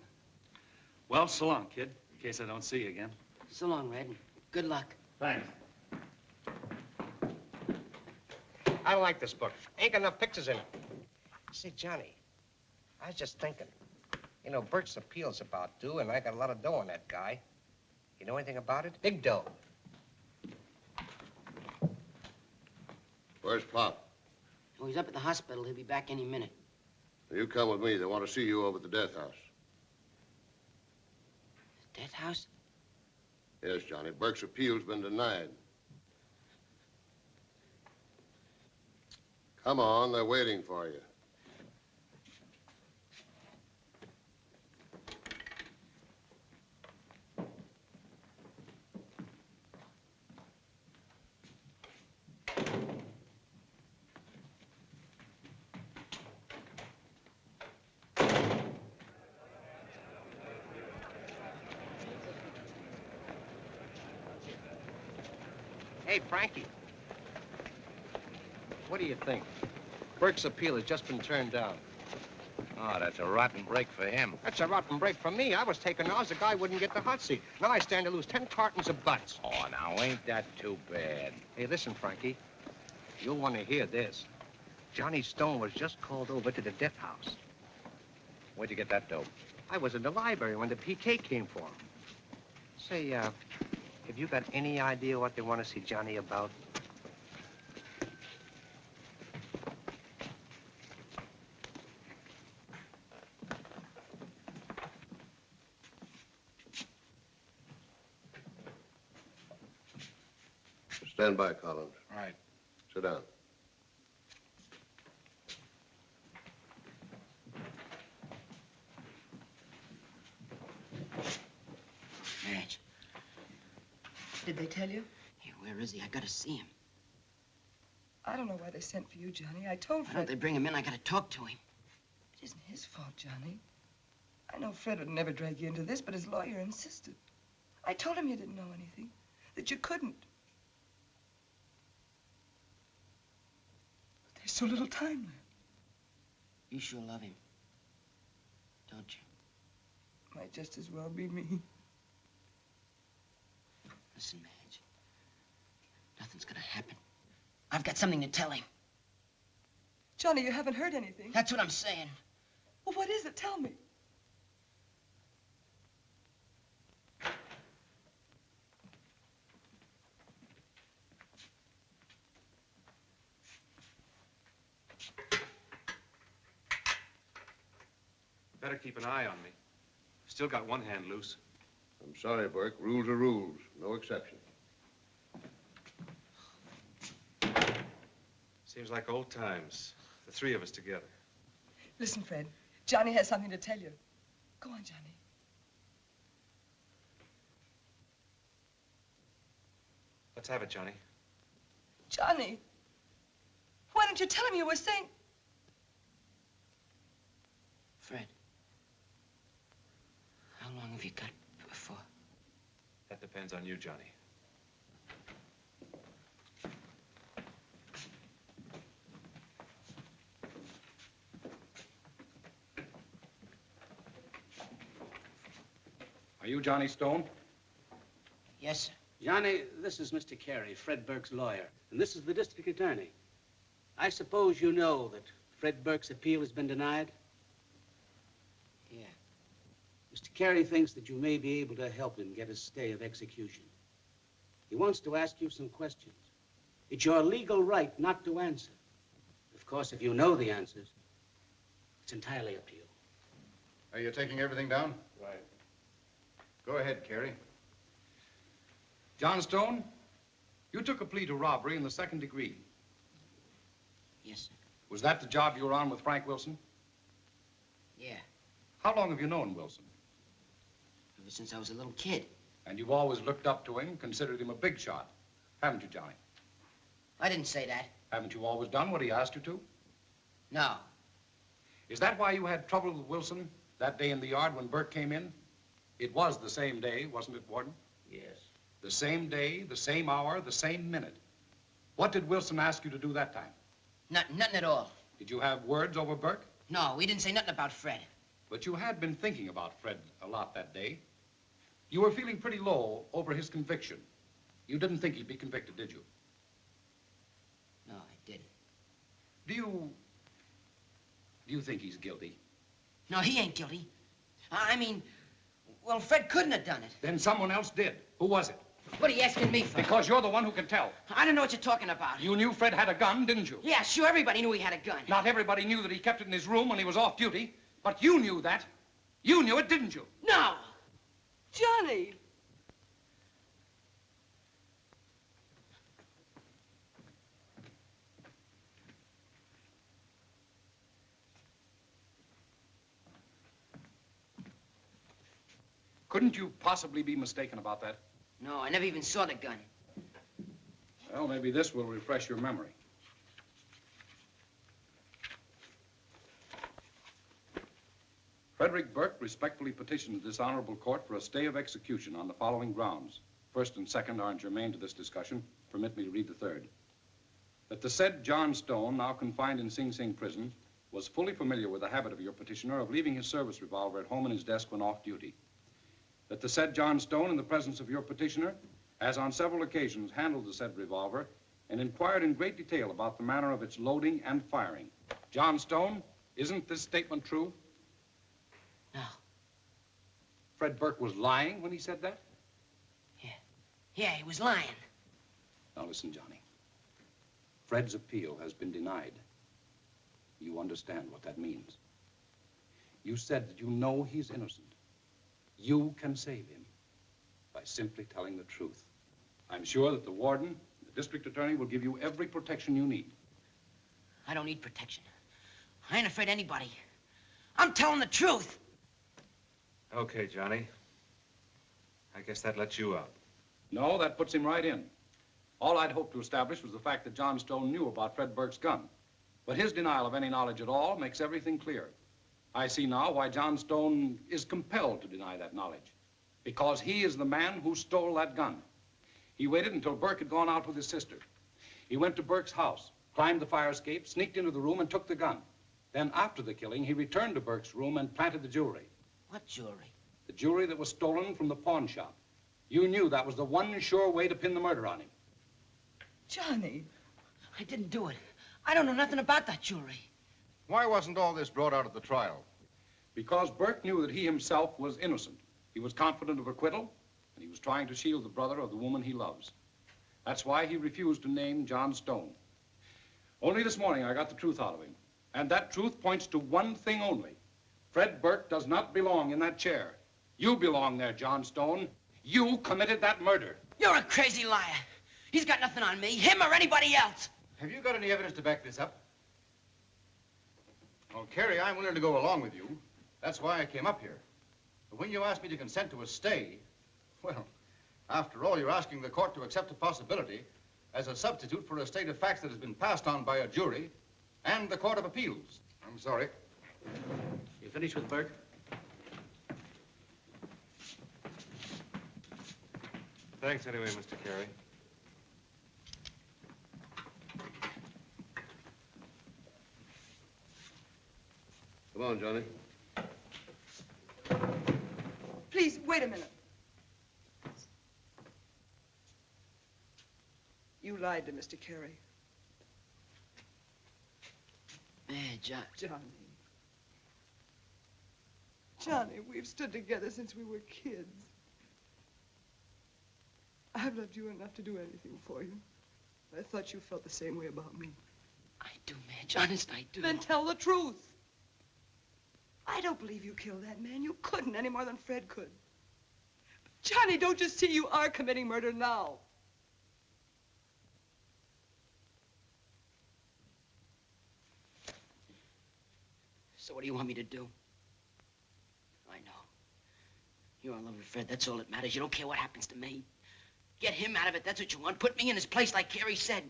Well, so long, kid, in case I don't see you again. So long, Red. Good luck. Thanks. I don't like this book. Ain't got enough pictures in it. Say, Johnny, I was just thinking. You know, Burke's appeal's about due, and I got a lot of dough on that guy. You know anything about it? Big dough. Where's Pop? Oh, he's up at the hospital. He'll be back any minute. You come with me. They want to see you over at the death house. The death house? Yes, Johnny. Burke's appeal's been denied. Come on, they're waiting for you. Hey, Frankie. What do you think? Burke's appeal has just been turned down. Oh, that's a rotten break for him. That's a rotten break for me. I was taking odds the guy wouldn't get the hot seat. Now I stand to lose 10 cartons of butts. Oh, now, ain't that too bad? Hey, listen, Frankie. You'll want to hear this. Johnny Stone was just called over to the death house. Where'd you get that dope? I was in the library when the PK came for him. Say, have you got any idea what they want to see Johnny about? Stand by, Collins. All right. Sit down. Madge. Did they tell you? Hey, where is he? I gotta see him. I don't know why they sent for you, Johnny. I told Why Fred. don't they bring him in? I gotta talk to him. It isn't his fault, Johnny. I know Fred would never drag you into this, but his lawyer insisted. I told him you didn't know anything, that you couldn't. But there's so little time left. You sure love him, don't you? Might just as well be me. Listen, Madge. Nothing's gonna happen. I've got something to tell him. Johnny, you haven't heard anything. That's what I'm saying. Well, what is it? Tell me. Better keep an eye on me. Still got one hand loose. I'm sorry, Burke. Rules are rules. No exception. Seems like old times. The three of us together. Listen, Fred. Johnny has something to tell you. Go on, Johnny. Let's have it, Johnny. Johnny. Why don't you tell him you were saying... Fred. How long have you got before? That depends on you, Johnny. Are you Johnny Stone? Yes, sir. Johnny, this is Mr. Carey, Fred Burke's lawyer, and this is the district attorney. I suppose you know that Fred Burke's appeal has been denied? Yeah. Mr. Carey thinks that you may be able to help him get a stay of execution. He wants to ask you some questions. It's your legal right not to answer. Of course, if you know the answers, it's entirely up to you. Are you taking everything down? Right. Go ahead, Carey. John Stone, you took a plea to robbery in the 2nd degree. Yes, sir. Was that the job you were on with Frank Wilson? Yeah. How long have you known Wilson? Ever since I was a little kid. And you've always looked up to him, considered him a big shot, haven't you, Johnny? I didn't say that. Haven't you always done what he asked you to? No. Is that why you had trouble with Wilson that day in the yard when Burke came in? It was the same day, wasn't it, Warden? Yes. The same day, the same hour, the same minute. What did Wilson ask you to do that time? Nothing at all. Did you have words over Burke? No, we didn't say nothing about Fred. But you had been thinking about Fred a lot that day. You were feeling pretty low over his conviction. You didn't think he'd be convicted, did you? No, I didn't. Do you think he's guilty? No, he ain't guilty. I mean, well, Fred couldn't have done it. Then someone else did. Who was it? What are you asking me for? Because you're the one who can tell. I don't know what you're talking about. You knew Fred had a gun, didn't you? Yeah, sure, everybody knew he had a gun. Not everybody knew that he kept it in his room when he was off duty, but you knew that. You knew it, didn't you? No! Johnny! Couldn't you possibly be mistaken about that? No, I never even saw the gun. Well, maybe this will refresh your memory. Frederick Burke respectfully petitioned this honorable court for a stay of execution on the following grounds. First and second aren't germane to this discussion. Permit me to read the third. That the said John Stone, now confined in Sing Sing prison, was fully familiar with the habit of your petitioner of leaving his service revolver at home in his desk when off duty. That the said John Stone, in the presence of your petitioner, has on several occasions handled the said revolver and inquired in great detail about the manner of its loading and firing. John Stone, isn't this statement true? No. Fred Burke was lying when he said that? Yeah, he was lying. Now listen, Johnny. Fred's appeal has been denied. You understand what that means. You said that you know he's innocent. You can save him by simply telling the truth. I'm sure that the warden, the district attorney, will give you every protection you need. I don't need protection. I ain't afraid of anybody. I'm telling the truth. Okay, Johnny. I guess that lets you out. No, that puts him right in. All I'd hoped to establish was the fact that John Stone knew about Fred Burke's gun. But his denial of any knowledge at all makes everything clear. I see now why John Stone is compelled to deny that knowledge. Because he is the man who stole that gun. He waited until Burke had gone out with his sister. He went to Burke's house, climbed the fire escape, sneaked into the room, and took the gun. Then, after the killing, he returned to Burke's room and planted the jewelry. What jewelry? The jewelry that was stolen from the pawn shop. You knew that was the one sure way to pin the murder on him. Johnny. I didn't do it. I don't know nothing about that jewelry. Why wasn't all this brought out at the trial? Because Burke knew that he himself was innocent. He was confident of acquittal, and he was trying to shield the brother of the woman he loves. That's why he refused to name John Stone. Only this morning I got the truth out of him. And that truth points to one thing only. Fred Burke does not belong in that chair. You belong there, John Stone. You committed that murder. You're a crazy liar. He's got nothing on me, him or anybody else. Have you got any evidence to back this up? Well, Carrie, I'm willing to go along with you. That's why I came up here. But when you asked me to consent to a stay, well, after all, you're asking the court to accept a possibility as a substitute for a state of facts that has been passed on by a jury and the Court of Appeals. I'm sorry. You finished with Burke? Thanks anyway, Mr. Carey. Come on, Johnny. Please, wait a minute. You lied to Mr. Carey. Madge, Johnny, we've stood together since we were kids. I've loved you enough to do anything for you. I thought you felt the same way about me. I do, Madge. Honest, I do. Then tell the truth. I don't believe you killed that man. You couldn't any more than Fred could. But Johnny, don't you see you are committing murder now? So what do you want me to do? I know. You're in love with Fred. That's all that matters. You don't care what happens to me. Get him out of it. That's what you want. Put me in his place like Carrie said.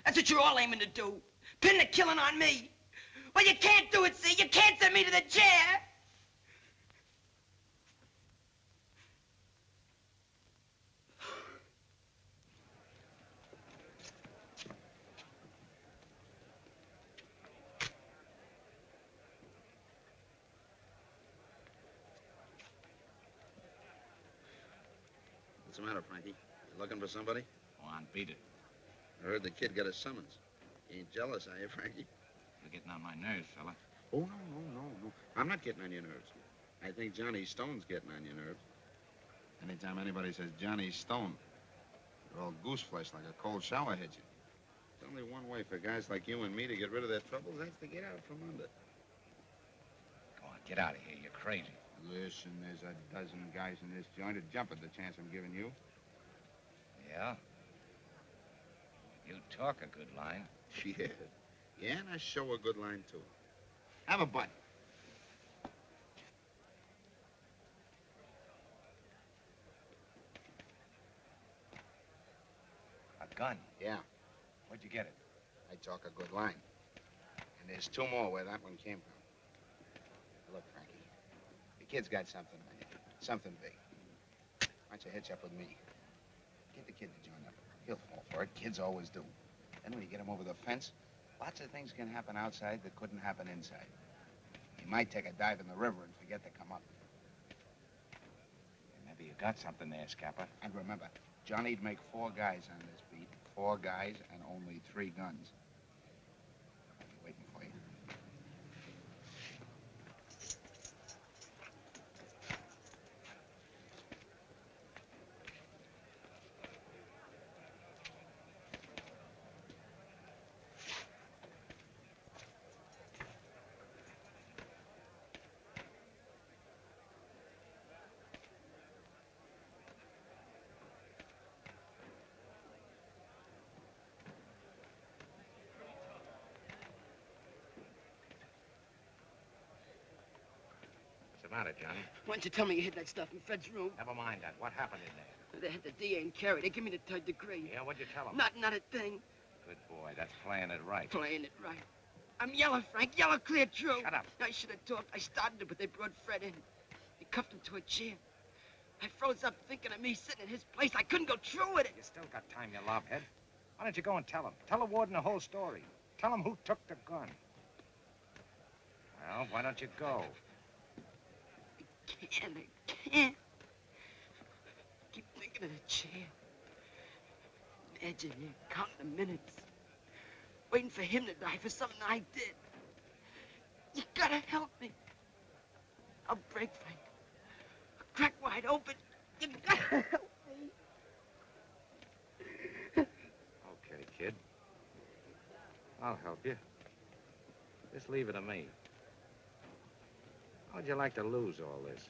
That's what you're all aiming to do. Pin the killing on me. Well, you can't do it, see? You can't send me to the chair. What's the matter, Frankie? You looking for somebody? Go on, beat it. I heard the kid got a summons. You ain't jealous, are you, Frankie? You're getting on my nerves, fella. Oh, no. I'm not getting on your nerves. I think Johnny Stone's getting on your nerves. Anytime anybody says Johnny Stone, you're all goose flesh like a cold shower hit you. There's only one way for guys like you and me to get rid of their troubles. That's to get out from under. Go on, get out of here. You're crazy. Listen, there's a dozen guys in this joint who'd jump at the chance I'm giving you. Yeah? You talk a good line. Yeah. Yeah, and I show a good line, too. Have a butt. A gun? Yeah. Where'd you get it? I talk a good line. And there's two more where that one came from. Look, Frankie, the kid's got something on you. Something big. Why don't you hitch up with me? Get the kid to join up. He'll fall for it. Kids always do. Then when you get him over the fence, lots of things can happen outside that couldn't happen inside. He might take a dive in the river and forget to come up. Maybe you got something there, Scappa. And remember, Johnny'd make 4 guys on this beat. 4 guys and only 3 guns. I'll be waiting for you. What's the matter, Johnny? Why don't you tell me you hid that stuff in Fred's room? Never mind that. What happened in there? They had the DA and Carey. They give me the 3rd degree. Yeah, what'd you tell them? Not a thing. Good boy. That's playing it right. Playing it right. I'm yellow, Frank. Yellow clear through. Shut up. I should have talked. I started it, but they brought Fred in. They cuffed him to a chair. I froze up thinking of me sitting in his place. I couldn't go through with it. You still got time, you lobhead. Why don't you go and tell him? Tell the warden the whole story. Tell him who took the gun. Well, why don't you go? I can't. Keep thinking of the chair. Imagine you counting the minutes. Waiting for him to die for something I did. You gotta help me. I'll break, Frank. I'll crack wide open. You gotta help me. Okay, kid. I'll help you. Just leave it to me. How'd you like to lose all this?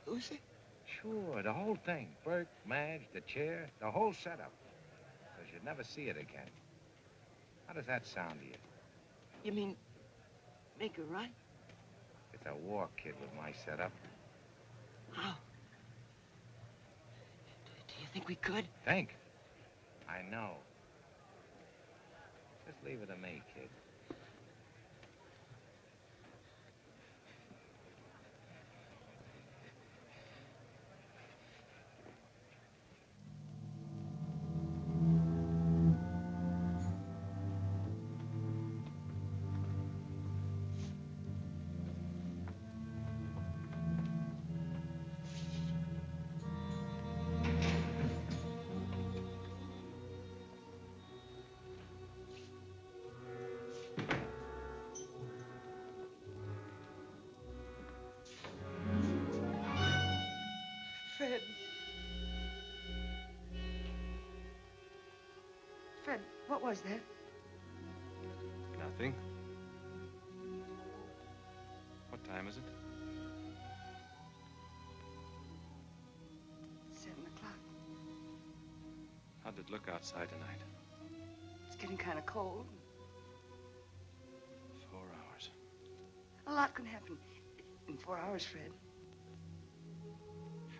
Lose it? Sure, the whole thing. Burke, Madge, the chair, the whole setup. Because you'd never see it again. How does that sound to you? You mean make it right? It's a war, kid, with my setup. How? Do you think we could? Think? I know. Just leave it to me, kid. Fred. Fred, what was that? Nothing. What time is it? 7 o'clock. How'd it look outside tonight? It's getting kind of cold. 4 hours. A lot can happen in 4 hours, Fred.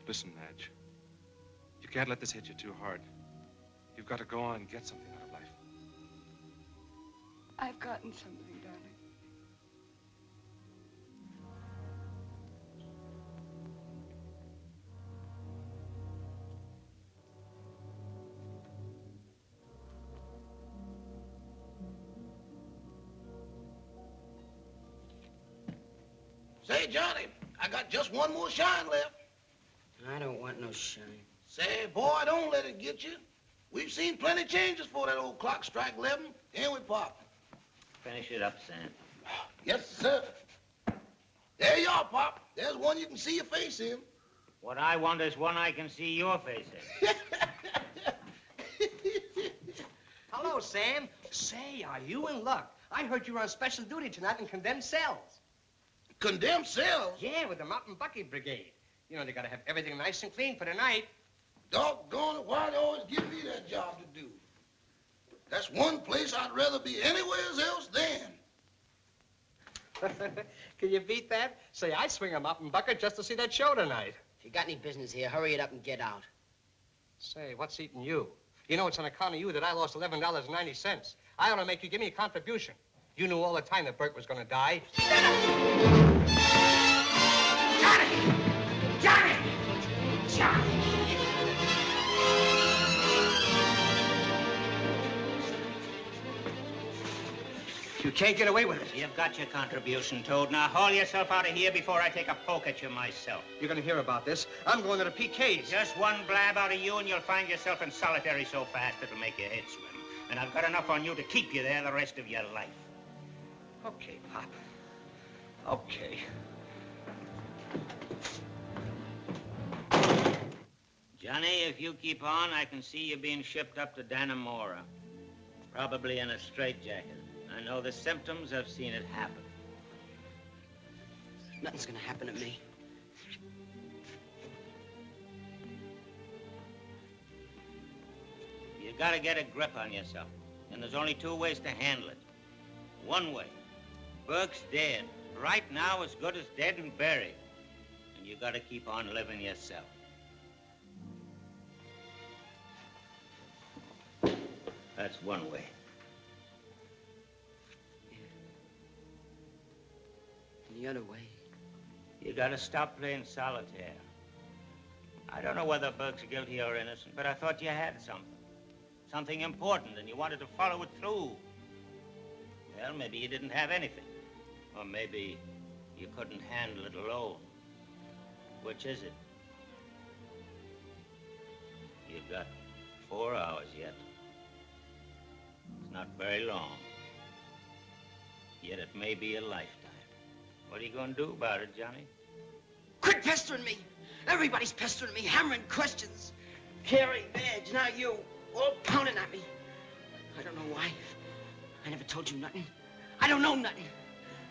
Listen, Madge. You can't let this hit you too hard. You've got to go on and get something out of life. I've gotten something, darling. Say, Johnny, I got just one more shine left. I don't want no shine. Say, boy, don't let it get you. We've seen plenty changes before that old clock strike 11. Then we pop. Finish it up, Sam. Yes, sir. There you are, Pop. There's one you can see your face in. What I want is one I can see your face in. Hello, Sam. Say, are you in luck? I heard you were on special duty tonight in condemned cells. Condemned cells? Yeah, with the Mountain Bucket Brigade. You know, they gotta have everything nice and clean for the night. Doggone it, why they always give me that job to do? That's one place I'd rather be anywhere else than. Can you beat that? Say, I'd swing a Mountain Bucket just to see that show tonight. If you got any business here, hurry it up and get out. Say, what's eating you? You know, it's on account of you that I lost $11.90. I ought to make you give me a contribution. You knew all the time that Bert was going to die. Johnny! Johnny! Johnny! You can't get away with it. You've got your contribution, Toad. Now haul yourself out of here before I take a poke at you myself. You're going to hear about this. I'm going to the PK's. Just one blab out of you and you'll find yourself in solitary so fast it'll make your head swim. And I've got enough on you to keep you there the rest of your life. Okay, Pop. Okay. Johnny, if you keep on, I can see you being shipped up to Dannemora. Probably in a straitjacket. I know the symptoms. I've seen it happen. Nothing's gonna happen to me. You gotta get a grip on yourself. And there's only two ways to handle it. One way. Burke's dead. Right now, as good as dead and buried. And you gotta keep on living yourself. That's one way. The other way. You gotta stop playing solitaire. I don't know whether Burke's guilty or innocent, but I thought you had something. Something important, and you wanted to follow it through. Well, maybe you didn't have anything. Or maybe you couldn't handle it alone. Which is it? You've got 4 hours yet. It's not very long. Yet it may be a lifetime. What are you going to do about it, Johnny? Quit pestering me. Everybody's pestering me, hammering questions. Carrie, Madge, now you, all pounding at me. I don't know why. I never told you nothing. I don't know nothing.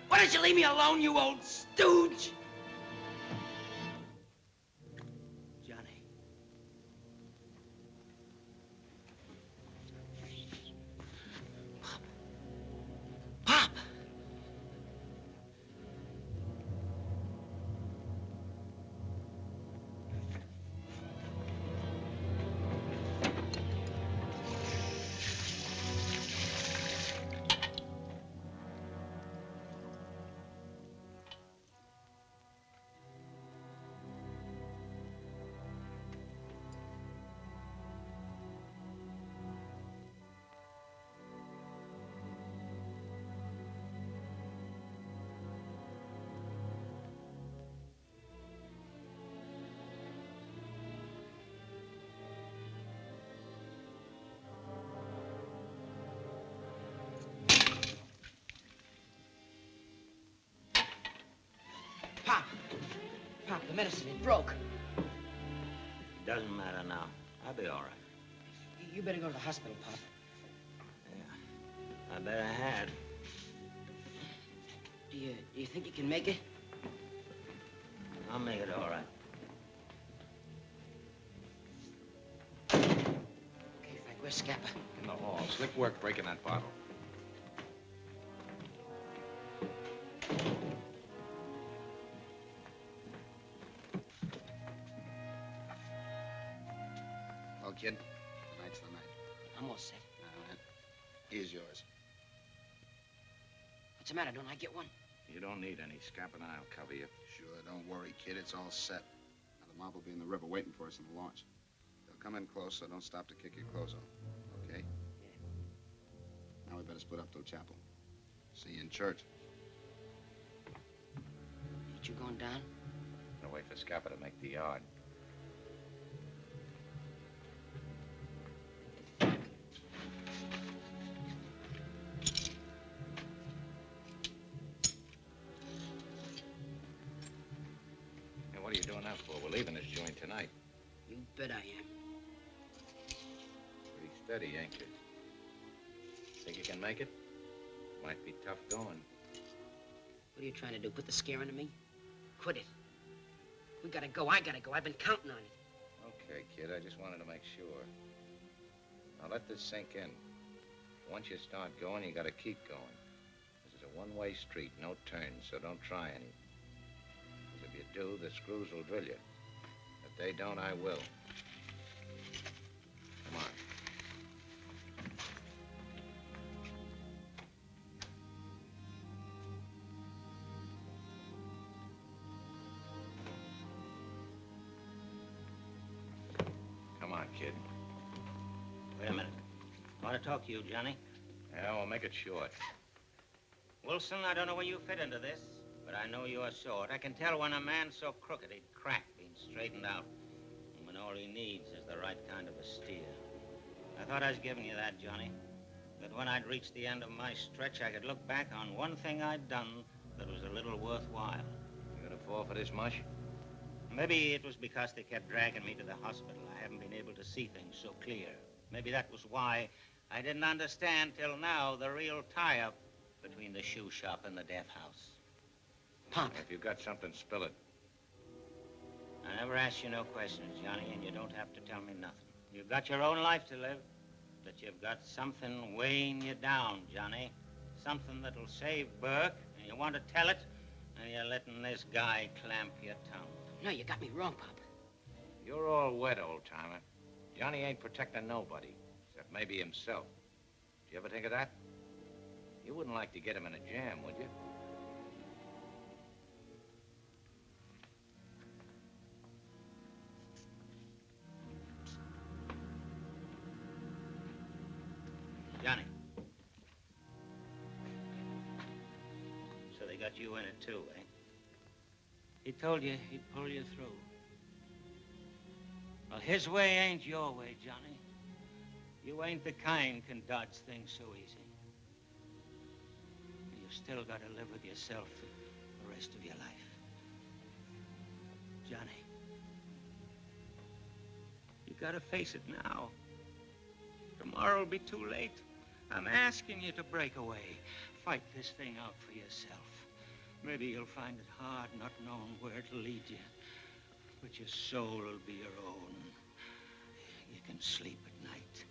Why don't you leave me alone, you old stooge? Johnny. Pop! Pop, the medicine, it broke. It doesn't matter now. I'll be all right. You better go to the hospital, Pop. Yeah. I bet I had. Do you think you can make it? I'll make it all right. Okay, Frank, where's Scappa? In the hall. Slick work breaking that bottle. Well, kid, tonight's the night. I'm all set. Now, here's yours. What's the matter? Don't I get one? You don't need any. Scappa and I'll cover you. Sure, don't worry, kid. It's all set. Now, the mob will be in the river waiting for us in the launch. They'll come in close, so don't stop to kick your clothes off. Okay? Yeah. Now we better split up to a chapel. See you in church. Ain't you going down? to wait for Scappa to make the yard. Hey, what are you doing that for? We're leaving this joint tonight. You bet I am. Pretty steady, ain't you? Think you can make it? Might be tough going. What are you trying to do, put the scare into me? Quit it. We gotta go, I gotta go. I've been counting on it. Okay, kid, I just wanted to make sure. Now let this sink in. Once you start going, you gotta keep going. This is a one-way street, no turns, so don't try any. Because if you do, the screws will drill you. If they don't, I will. Come on. Come on, kid. Wait a minute. I want to talk to you, Johnny. Yeah, we'll make it short. Wilson, I don't know where you fit into this, but I know you're sort. I can tell when a man's so crooked he'd crack being straightened out, and when all he needs is the right kind of a steer. I thought I was giving you that, Johnny. That when I'd reached the end of my stretch, I could look back on one thing I'd done that was a little worthwhile. You gonna fall for this mush? Maybe it was because they kept dragging me to the hospital. I haven't been able to see things so clear. Maybe that was why I didn't understand till now the real tie-up between the shoe shop and the death house. Pop. If you've got something, spill it. I never asked you no questions, Johnny, and you don't have to tell me nothing. You've got your own life to live, but you've got something weighing you down, Johnny. Something that'll save Burke, and you want to tell it, and you're letting this guy clamp your tongue. No, you got me wrong, Pop. You're all wet, old-timer. Johnny ain't protecting nobody, except maybe himself. Do you ever think of that? You wouldn't like to get him in a jam, would you? Johnny. So they got you in it, too, eh? He told you he'd pull you through. Well, his way ain't your way, Johnny. You ain't the kind can dodge things so easy. You still got to live with yourself the rest of your life. Johnny, you got to face it now. Tomorrow will be too late. I'm asking you to break away. Fight this thing out for yourself. Maybe you'll find it hard not knowing where it'll lead you. But your soul will be your own. You can sleep at night.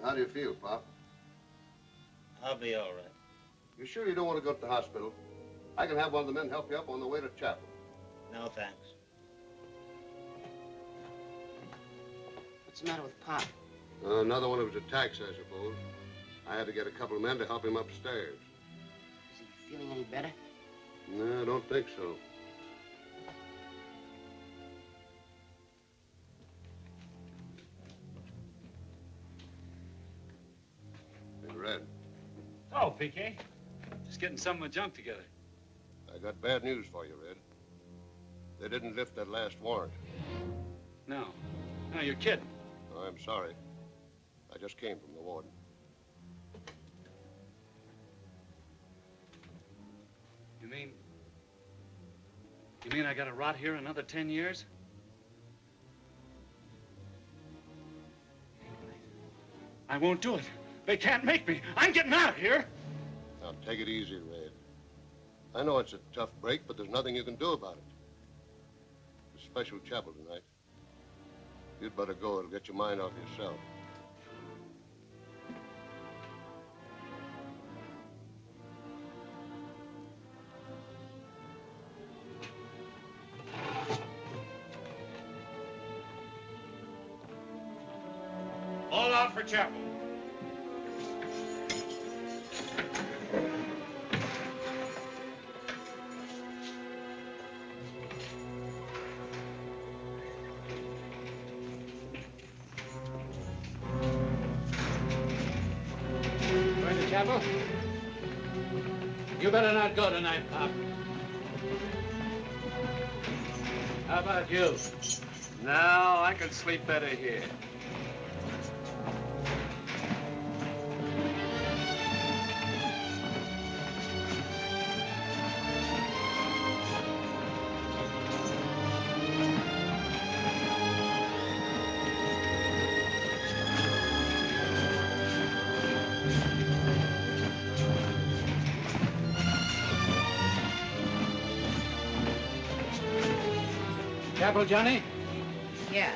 How do you feel, Pop? I'll be all right. You sure you don't want to go to the hospital? I can have one of the men help you up on the way to chapel. No, thanks. What's the matter with Pop? Another one of his attacks, I suppose. I had to get a couple of men to help him upstairs. Is he feeling any better? No, I don't think so. Hey, Red. Oh, PK. Just getting some of my junk together. I got bad news for you, Red. They didn't lift that last warrant. No. No, you're kidding. Oh, I'm sorry. I just came from the warden. You mean I gotta rot here another 10 years? I won't do it. They can't make me. I'm getting out of here. Now, take it easy, Red. I know it's a tough break, but there's nothing you can do about it. special chapel tonight. You'd better go. It'll get your mind off yourself. All out for chapel. Going to chapel? You better not go tonight, Pop. How about you? No, I can sleep better here. Chapel, Johnny? Yeah.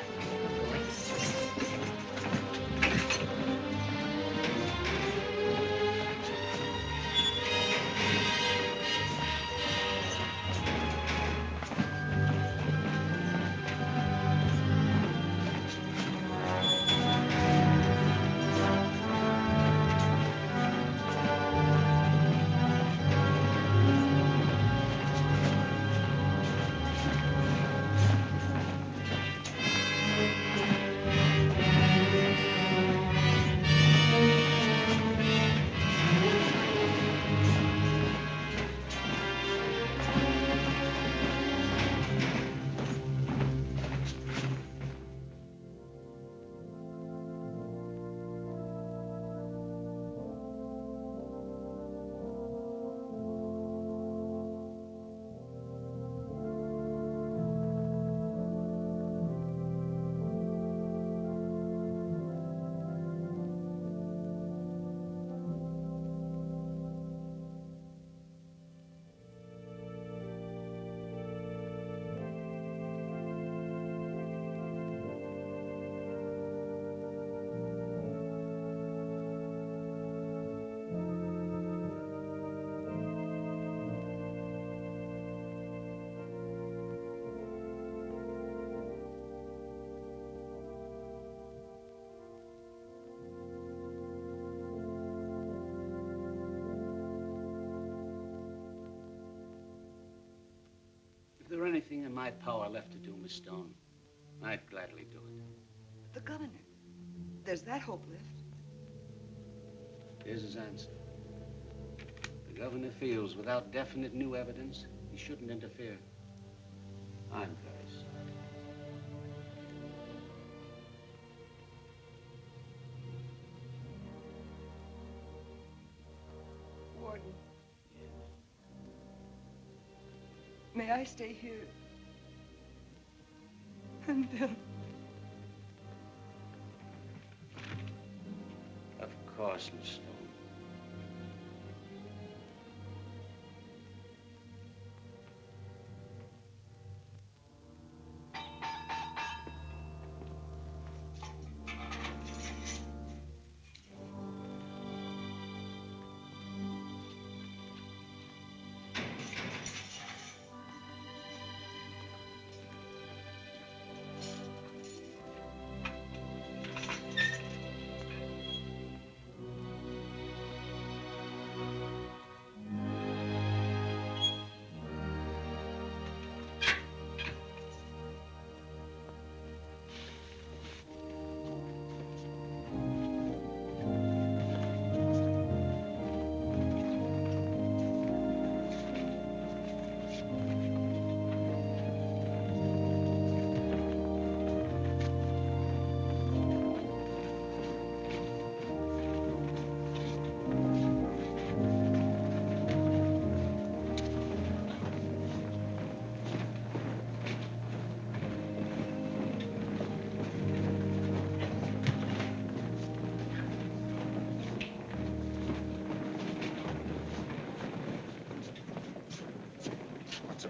If there were anything in my power left to do, Miss Stone, I'd gladly do it. The governor. There's that hope left. Here's his answer. The governor feels without definite new evidence, he shouldn't interfere. I'm very sorry. Warden. May I stay here until... Of course, Miss Stone.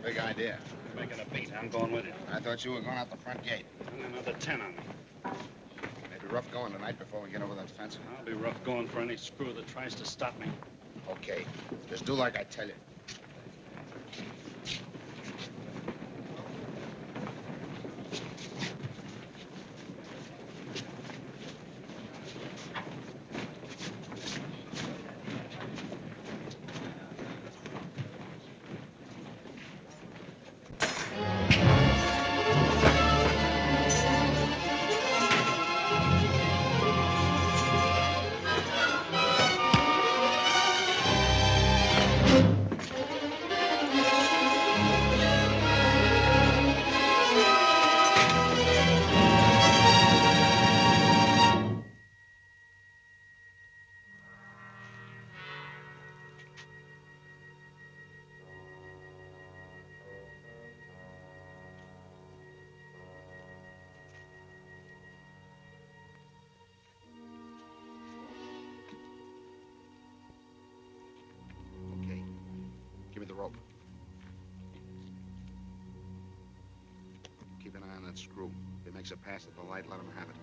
Big idea. Making a beat. I'm going with you. I thought you were going out the front gate. Another 10 on me. Maybe rough going tonight before we get over that fence. I'll be rough going for any screw that tries to stop me. Okay. Just do like I tell you. Give me the rope. Keep an eye on that screw. If he makes a pass at the light, let him have it.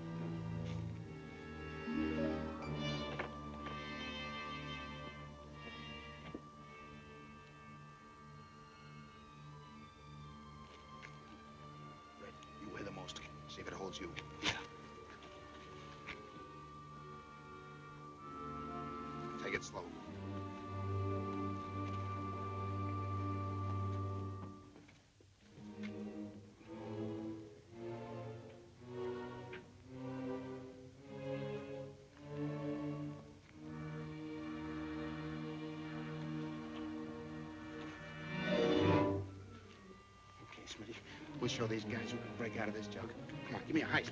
Red, you weigh the most. See if it holds you. Yeah. Take it slow. We'll show these guys who can break out of this junk. Come on, give me a heist.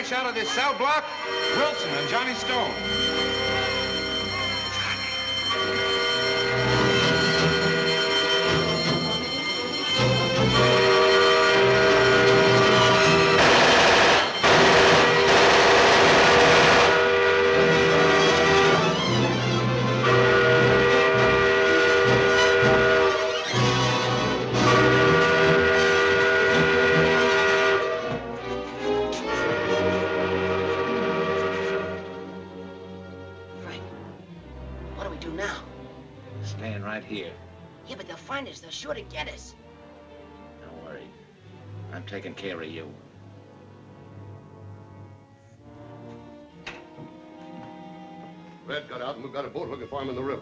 Out of this cell block, Wilson and Johnny Stone. Here. Yeah, but they'll find us. They're sure to get us. Don't worry. I'm taking care of you. Red got out and we've got a boat looking for him in the river.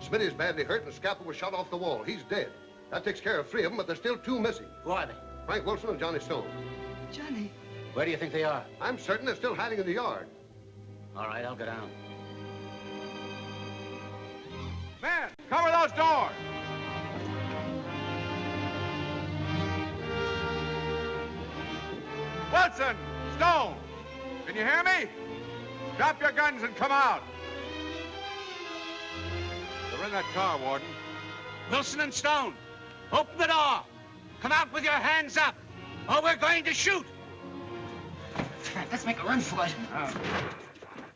Smitty's badly hurt and Scappa was shot off the wall. He's dead. That takes care of 3 of them, but there's still 2 missing. Who are they? Frank Wilson and Johnny Stone. Johnny. Where do you think they are? I'm certain they're still hiding in the yard. All right, I'll go down. Men, cover those doors! Wilson! Stone! Can you hear me? Drop your guns and come out. They're in that car, Warden. Wilson and Stone, open the door. Come out with your hands up, or we're going to shoot. Let's make a run for it.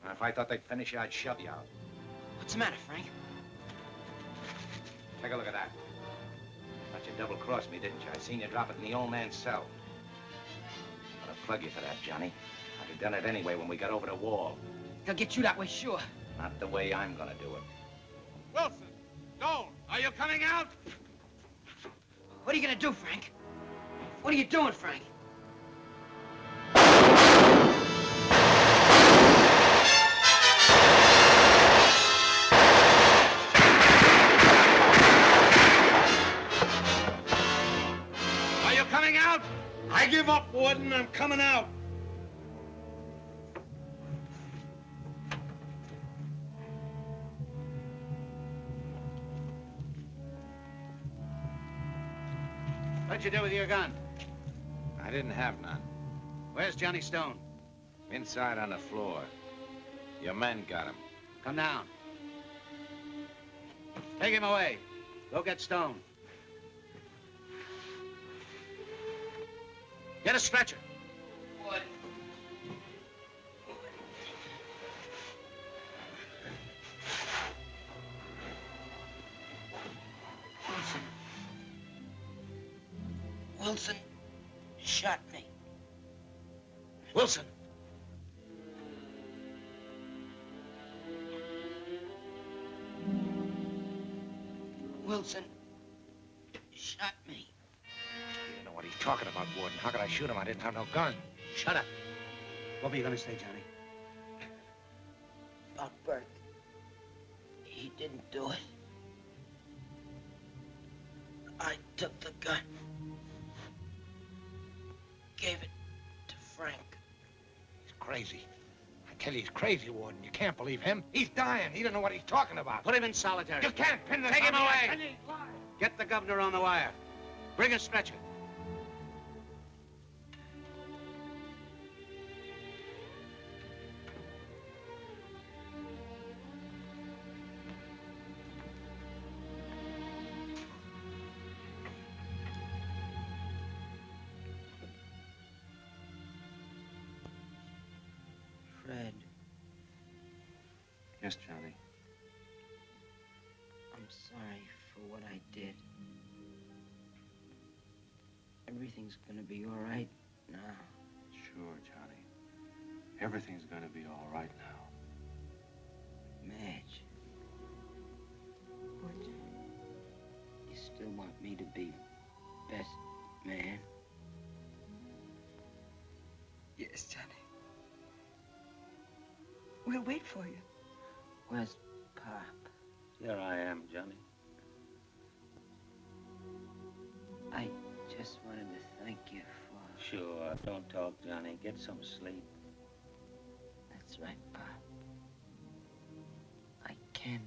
If I thought they'd finish you, I'd shove you out. What's the matter, Frank? Take a look at that. Thought you double-crossed me, didn't you? I seen you drop it in the old man's cell. I'm gonna plug you for that, Johnny. I'd have done it anyway when we got over the wall. They'll get you that way, sure. Not the way I'm gonna do it. Wilson! Stone! Are you coming out? What are you gonna do, Frank? What are you doing, Frank? Are you coming out? I give up, Warden. I'm coming out. What'd you do with your gun? I didn't have none. Where's Johnny Stone? Inside on the floor. Your men got him. Come down. Take him away. Go get Stone. Get a stretcher. What? Wilson shot me. Wilson! Wilson shot me. You know what he's talking about, Warden. How could I shoot him? I didn't have no gun. Shut up. What were you gonna say, Johnny? About Bert. He didn't do it. I took the gun. Gave it to Frank. He's crazy. I tell you, he's crazy, Warden. You can't believe him. He's dying. He don't know what he's talking about. Put him in solitary. You can't pin this Take him on me. away. Get the governor on the wire. Bring a stretcher. Fred, Yes, Johnny. I'm sorry for what I did. Everything's gonna be all right now. Sure, Johnny. Everything's gonna be all right now. Madge. What? You still want me to be best man? Yes, Johnny. We'll wait for you. Where's Pop? Here I am, Johnny. I just wanted to thank you for... Sure, don't talk, Johnny. Get some sleep. That's right, Pop. I can't